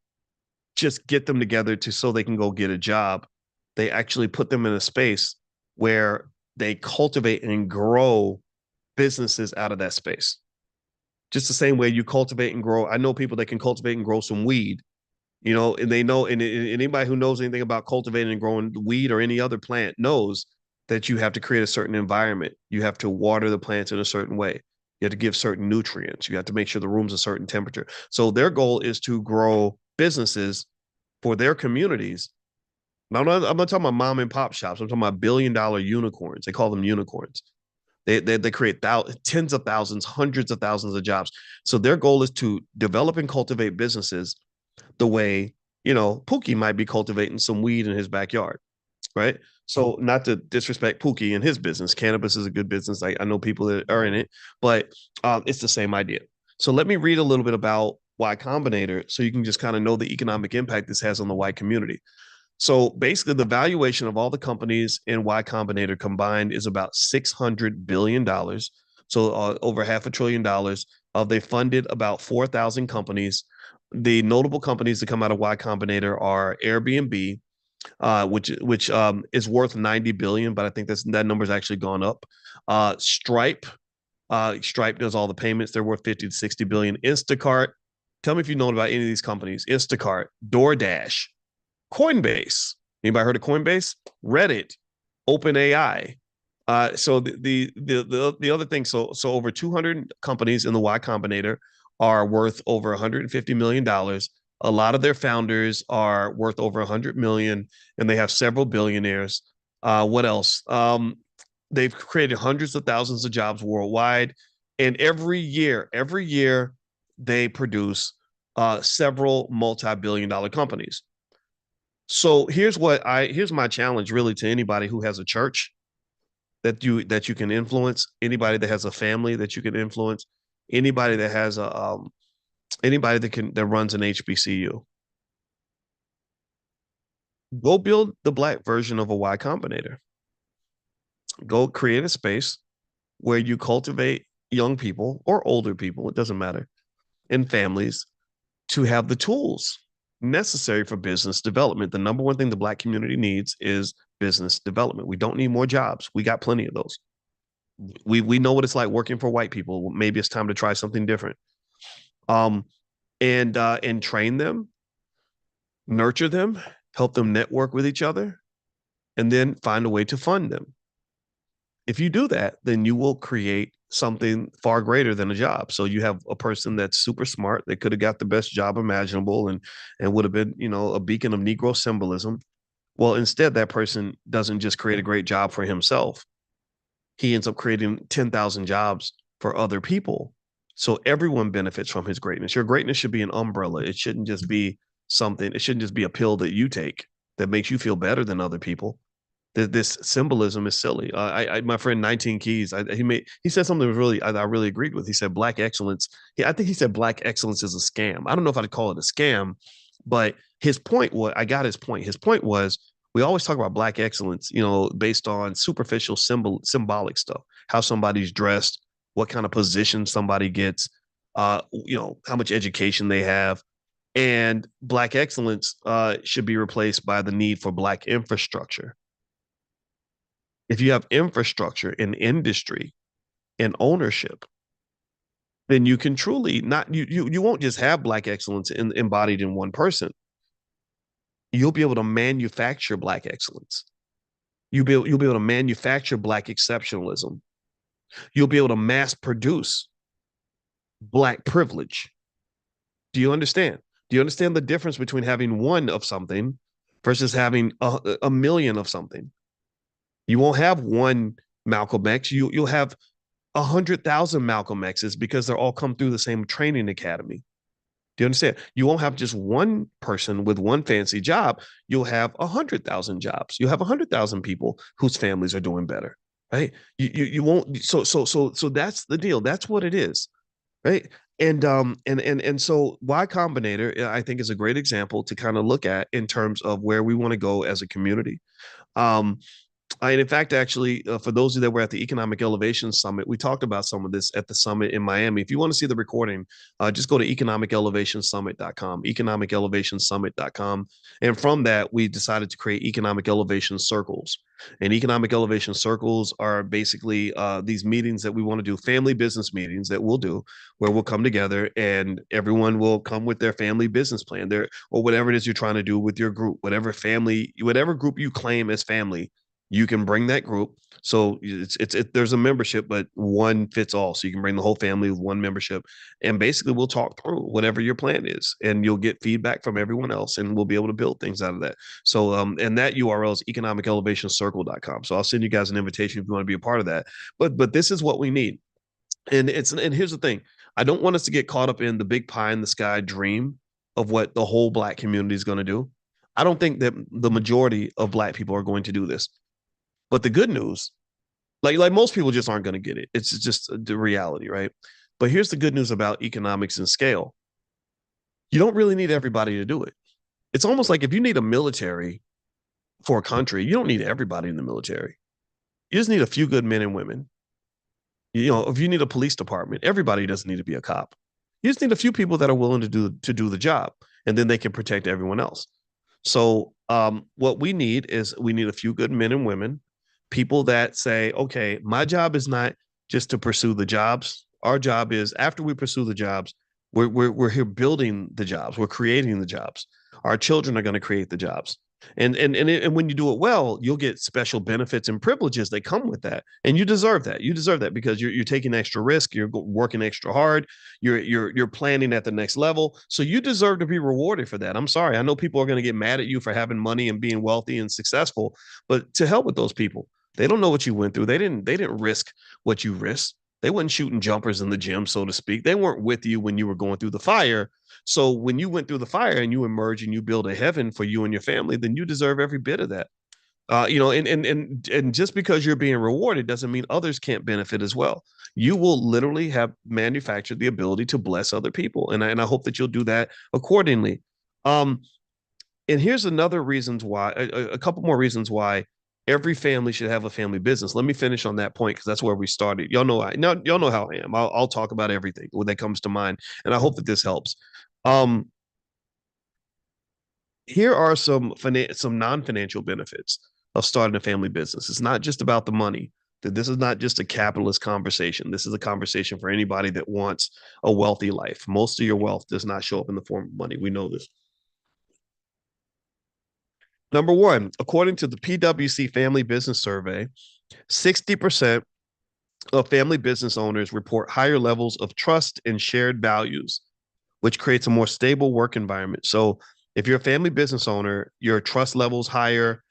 just get them together to so they can go get a job. They actually put them in a space where they cultivate and grow businesses out of that space. Just the same way you cultivate and grow. I know people that can cultivate and grow some weed, and they know, and anybody who knows anything about cultivating and growing weed or any other plant knows that you have to create a certain environment. You have to water the plants in a certain way. You have to give certain nutrients. You have to make sure the room's a certain temperature. So their goal is to grow businesses for their communities. I'm not talking about mom and pop shops. I'm talking about $1 billion unicorns. They call them unicorns. They create tens of thousands, hundreds of thousands of jobs. So their goal is to develop and cultivate businesses the way, Pookie might be cultivating some weed in his backyard, right? So not to disrespect Pookie and his business. Cannabis is a good business. I know people that are in it, but it's the same idea. So let me read a little bit about Y Combinator so you can just kind of know the economic impact this has on the white community. So basically, the valuation of all the companies in Y Combinator combined is about $600 billion. So over $500 billion. They funded about 4,000 companies. The notable companies that come out of Y Combinator are Airbnb, which is worth 90 billion, but I think that number's actually gone up. Stripe, Stripe does all the payments; they're worth 50 to 60 billion. Instacart, tell me if you know about any of these companies. Instacart, DoorDash, Coinbase. Anybody heard of Coinbase? Reddit, OpenAI. So the other thing, so over 200 companies in the Y Combinator are worth over $150 million. A lot of their founders are worth over 100 million, and they have several billionaires. What else? They've created hundreds of thousands of jobs worldwide, and every year they produce several multi-billion-dollar companies. So here's my challenge really to anybody who has a church that you can influence, anybody that has a family that you can influence, anybody that has anybody that runs an HBCU. Go build the black version of a Y Combinator. Go create a space where you cultivate young people or older people, it doesn't matter, and families to have the tools necessary for business development. The number one thing the black community needs is business development. We don't need more jobs. We got plenty of those. We know what it's like working for white people. Maybe it's time to try something different. Um, and train them, nurture them, help them network with each other, and then find a way to fund them. If you do that, then you will create something far greater than a job. So you have a person that's super smart that could have got the best job imaginable and would have been, a beacon of Negro symbolism. Well, instead, that person doesn't just create a great job for himself. He ends up creating 10,000 jobs for other people. So everyone benefits from his greatness. Your greatness should be an umbrella. It shouldn't just be something, it shouldn't just be a pill that you take. that makes you feel better than other people. This symbolism is silly. My friend 19 Keys, he said something that was really I really agreed with. He said black excellence. I think he said black excellence is a scam. I don't know if I'd call it a scam, but his point was I got his point. His point was we always talk about black excellence, based on superficial symbolic stuff, how somebody's dressed, what kind of position somebody gets, how much education they have. And black excellence should be replaced by the need for black infrastructure. If you have infrastructure in industry and ownership, then you can truly not you won't just have black excellence embodied in one person. You'll be able to manufacture black excellence. You'll be able to manufacture black exceptionalism. You'll be able to mass produce black privilege. Do you understand? Do you understand the difference between having one of something versus having a million of something? You won't have one Malcolm X. You'll have 100,000 Malcolm X's because they're all come through the same training academy. Do you understand? You won't have just one person with one fancy job. You'll have 100,000 jobs. You'll have 100,000 people whose families are doing better, right? You won't. So that's the deal. That's what it is, right? And so Y Combinator, I think, is a great example to kind of look at in terms of where we want to go as a community. Um, and in fact, actually, for those of you that were at the Economic Elevation Summit, we talked about some of this at the summit in Miami. If you want to see the recording, just go to economicelevationsummit.com, economicelevationsummit.com. And from that, we decided to create economic elevation circles. And economic elevation circles are basically these meetings that we want to do, family business meetings that we'll do, where we'll come together and everyone will come with their family business plan, or whatever it is you're trying to do with your group, whatever group you claim as family, you can bring that group. So there's a membership, but one fits all. So you can bring the whole family with one membership, and basically we'll talk through whatever your plan is, and you'll get feedback from everyone else, and we'll be able to build things out of that. So and that URL is economicelevationcircle.com. So I'll send you guys an invitation if you want to be a part of that. But this is what we need. And here's the thing. I don't want us to get caught up in the big pie in the sky dream of what the whole black community is going to do. I don't think that the majority of black people are going to do this. But the good news, like most people just aren't going to get it. It's just the reality, right? But here's the good news about economics and scale. You don't really need everybody to do it. It's almost like if you need a military for a country, you don't need everybody in the military. You just need a few good men and women. If you need a police department, everybody doesn't need to be a cop. You just need a few people that are willing to do the job, and then they can protect everyone else. So what we need a few good men and women, people that say, okay, my job is not just to pursue the jobs. Our job is, after we pursue the jobs, we're here building the jobs. We're creating the jobs. Our children are going to create the jobs. And when you do it well, you'll get special benefits and privileges that come with that. And you deserve that. You deserve that because you're taking extra risk. You're working extra hard. You're planning at the next level. So you deserve to be rewarded for that. I'm sorry. I know people are going to get mad at you for having money and being wealthy and successful, but to hell with those people. They don't know what you went through. They didn't risk what you risked. They weren't shooting jumpers in the gym, so to speak. They weren't with you when you were going through the fire. So when you went through the fire and you emerge and you build a heaven for you and your family, then you deserve every bit of that. And just because you're being rewarded doesn't mean others can't benefit as well. You will literally have manufactured the ability to bless other people, and I hope that you'll do that accordingly. And here's another reasons why, a couple more reasons why every family should have a family business. Let me finish on that point because that's where we started. Y'all know how I am. I'll talk about everything when that comes to mind, and I hope that this helps. Um, Here are some non-financial benefits of starting a family business. It's not just about the money. This is not just a capitalist conversation. This is a conversation for anybody that wants a wealthy life. Most of your wealth does not show up in the form of money. We know this. Number one, according to the PwC Family Business Survey, 60% of family business owners report higher levels of trust and shared values, which creates a more stable work environment. So if you're a family business owner, your trust level's higher,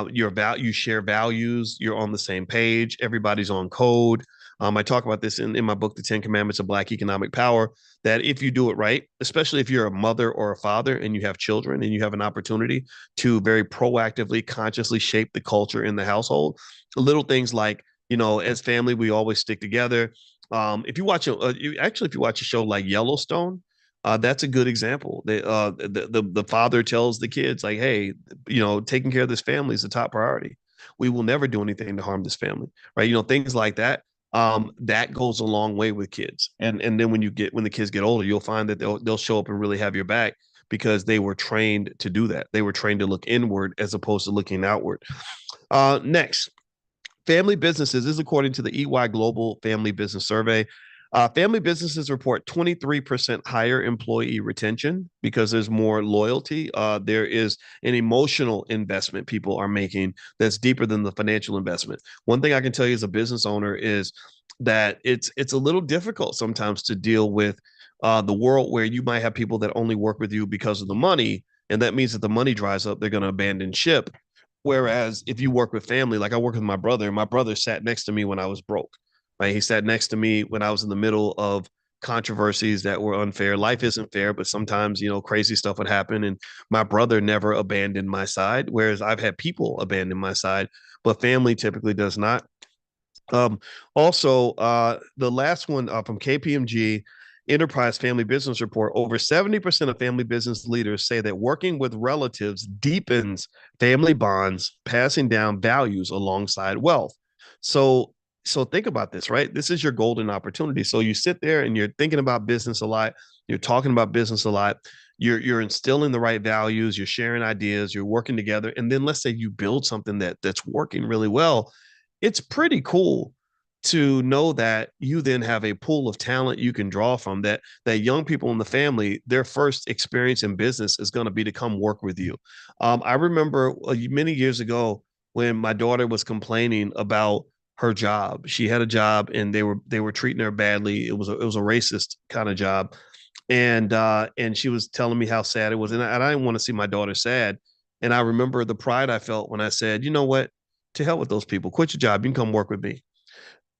you share values, you're on the same page, everybody's on code. I talk about this in my book, The 10 Commandments of Black Economic Power, that if you do it right, especially if you're a mother or a father and you have children and you have an opportunity to very proactively, consciously shape the culture in the household, little things like, as family, we always stick together. If you watch if you watch a show like Yellowstone, that's a good example. The father tells the kids like, "Hey, taking care of this family is the top priority. We will never do anything to harm this family, right? Things like that. That goes a long way with kids. And then when the kids get older, you'll find that they'll show up and really have your back because they were trained to do that. They were trained to look inward as opposed to looking outward. Next, family businesses. This is according to the EY Global Family Business Survey. Family businesses report 23% higher employee retention because there's more loyalty. There is an emotional investment people are making that's deeper than the financial investment. One thing I can tell you as a business owner is that it's a little difficult sometimes to deal with the world where you might have people that only work with you because of the money, and that means that the money dries up, they're going to abandon ship. Whereas if you work with family, like I work with my brother sat next to me when I was broke, right? He sat next to me when I was in the middle of controversies that were unfair. Life isn't fair, but sometimes, crazy stuff would happen. And my brother never abandoned my side, whereas I've had people abandon my side, but family typically does not. Um, Also, the last one from KPMG Enterprise Family Business Report, over 70% of family business leaders say that working with relatives deepens family bonds, passing down values alongside wealth. So, so think about this, right? This is your golden opportunity. So you sit there and you're thinking about business a lot, you're talking about business a lot, you're instilling the right values, you're sharing ideas, you're working together, and then let's say you build something that's working really well. It's pretty cool to know that you then have a pool of talent you can draw from, that young people in the family, their first experience in business is going to be to come work with you. I remember many years ago when my daughter was complaining about her job. She had a job and they were treating her badly. It was a racist kind of job, and she was telling me how sad it was, and I didn't want to see my daughter sad. And I remember the pride I felt when I said, you know what, to hell with those people. Quit your job. You can come work with me.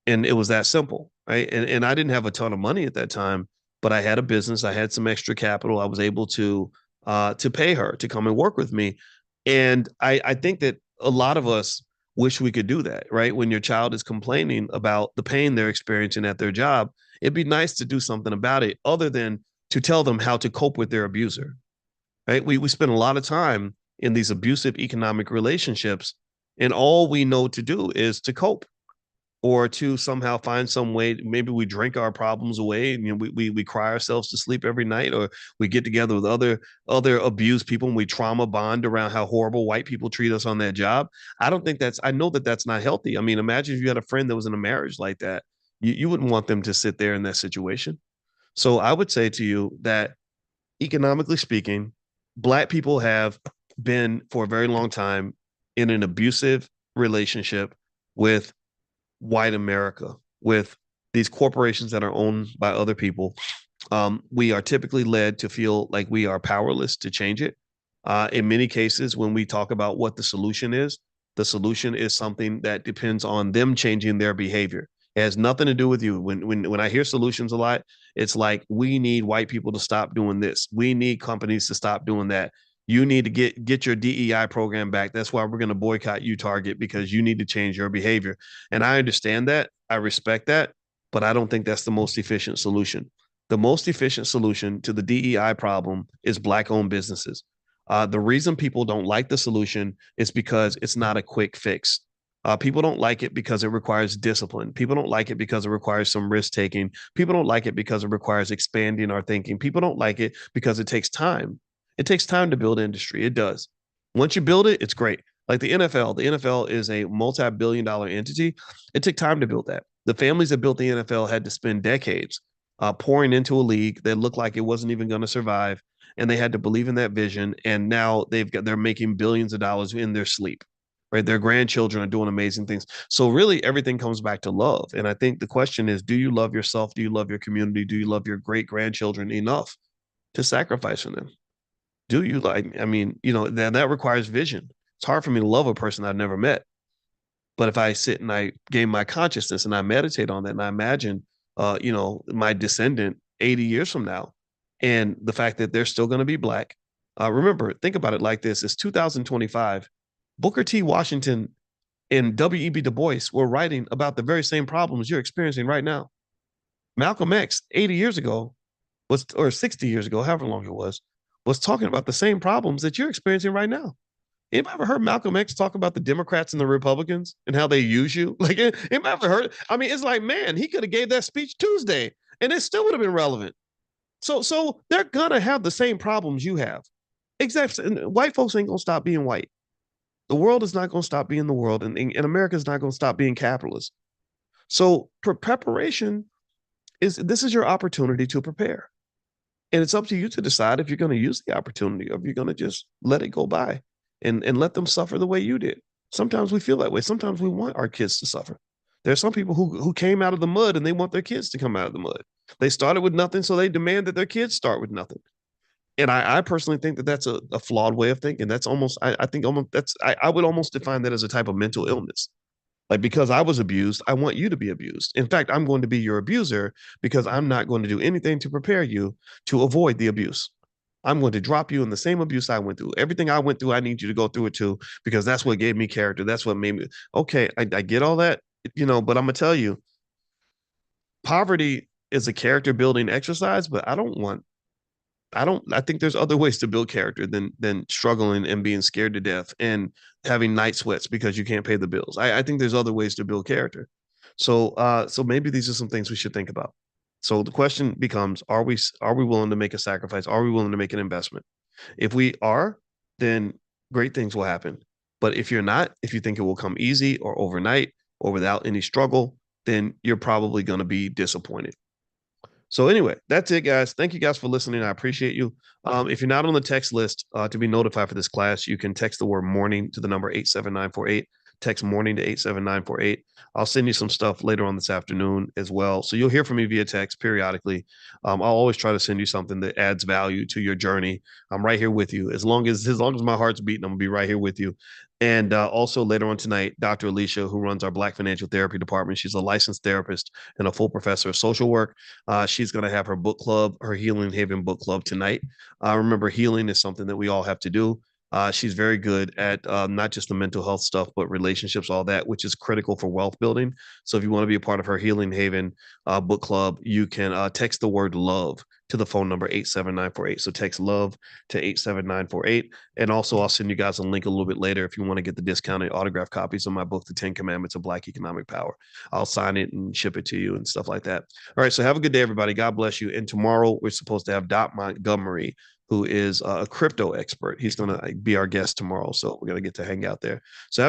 And it was that simple, right? And I didn't have a ton of money at that time, but I had a business. I had some extra capital. I was able to pay her to come and work with me. And I think that a lot of us wish we could do that, right? When your child is complaining about the pain they're experiencing at their job, it'd be nice to do something about it other than to tell them how to cope with their abuser, right? We spend a lot of time in these abusive economic relationships, and all we know to do is to cope or to somehow find some way. Maybe we drink our problems away, and we cry ourselves to sleep every night, or we get together with other abused people and we trauma bond around how horrible white people treat us on that job. I know that that's not healthy. I mean, imagine if you had a friend that was in a marriage like that. You wouldn't want them to sit there in that situation. So I would say to you that, economically speaking, black people have been for a very long time in an abusive relationship with white America, with these corporations that are owned by other people. We are typically led to feel like we are powerless to change it. In many cases, when we talk about what the solution is something that depends on them changing their behavior. It has nothing to do with you. When I hear solutions a lot, it's like, we need white people to stop doing this. We need companies to stop doing that. You need to get your DEI program back. That's why we're going to boycott you, Target, because you need to change your behavior. And I understand that. I respect that, but I don't think that's the most efficient solution. The most efficient solution to the DEI problem is black owned businesses. The reason people don't like the solution is because it's not a quick fix. People don't like it because it requires discipline. People don't like it because it requires some risk taking. People don't like it because it requires expanding our thinking. People don't like it because it takes time. It takes time to build industry. It does. Once you build it, it's great. Like the NFL is a multi-billion-dollar entity. It took time to build that. The families that built the NFL had to spend decades pouring into a league that looked like it wasn't even going to survive, and they had to believe in that vision. And now they're making billions of dollars in their sleep. Right, their grandchildren are doing amazing things. So really, everything comes back to love. And I think the question is: do you love yourself? Do you love your community? Do you love your great grandchildren enough to sacrifice for them? Do you like? I mean, that requires vision. It's hard for me to love a person I've never met. But if I sit and I gain my consciousness and I meditate on that and I imagine, my descendant 80 years from now, and the fact that they're still going to be black. Remember, think about it like this: it's 2025. Booker T. Washington and W.E.B. Du Bois were writing about the very same problems you're experiencing right now. Malcolm X, 80 years ago, or 60 years ago, however long it was talking about the same problems that you're experiencing right now. Anybody ever heard Malcolm X talk about the Democrats and the Republicans and how they use you? Like, anybody ever heard? I mean, it's like, man, he could have gave that speech Tuesday, and it still would have been relevant. So they're gonna have the same problems you have. Exactly. And white folks ain't gonna stop being white. The world is not gonna stop being the world, and America is not gonna stop being capitalist. So preparation is your opportunity to prepare. And it's up to you to decide if you're going to use the opportunity or if you're going to just let it go by and let them suffer the way you did. Sometimes we feel that way. Sometimes we want our kids to suffer. There are some people who came out of the mud and they want their kids to come out of the mud. They started with nothing, so they demand that their kids start with nothing. And I personally think that that's a flawed way of thinking. That's almost, I think almost I would almost define that as a type of mental illness. Like, because I was abused, I want you to be abused. In fact, I'm going to be your abuser because I'm not going to do anything to prepare you to avoid the abuse. I'm going to drop you in the same abuse I went through. Everything I went through, I need you to go through it too, because that's what gave me character. That's what made me okay. I get all that, but I'm gonna tell you, poverty is a character building exercise, but I think there's other ways to build character than struggling and being scared to death and having night sweats because you can't pay the bills. I think there's other ways to build character. So maybe these are some things we should think about. So the question becomes, are we willing to make a sacrifice? Are we willing to make an investment? If we are, then great things will happen. But if you're not, if you think it will come easy or overnight or without any struggle, then you're probably going to be disappointed. So anyway, that's it, guys. Thank you guys for listening. I appreciate you. If you're not on the text list to be notified for this class, you can text the word morning to the number 87948. Text morning to 87948. I'll send you some stuff later on this afternoon as well. So you'll hear from me via text periodically. I'll always try to send you something that adds value to your journey. I'm right here with you. As long as my heart's beating, I'm gonna be right here with you. And also later on tonight, Dr. Alicia, who runs our Black Financial Therapy Department, she's a licensed therapist and a full professor of social work. She's going to have her book club, her Healing Haven book club tonight. Remember, healing is something that we all have to do. She's very good at not just the mental health stuff, but relationships, all that, which is critical for wealth building. So if you want to be a part of her Healing Haven book club, you can text the word love to the phone number 87948. So text love to 87948. And also, I'll send you guys a link a little bit later if you want to get the discounted autographed copies of my book, The 10 Commandments of Black Economic Power. I'll sign it and ship it to you and stuff like that. All right. So have a good day, everybody. God bless you. And tomorrow, we're supposed to have Dot Montgomery, who is a crypto expert. He's going to be our guest tomorrow. So we're going to get to hang out there. So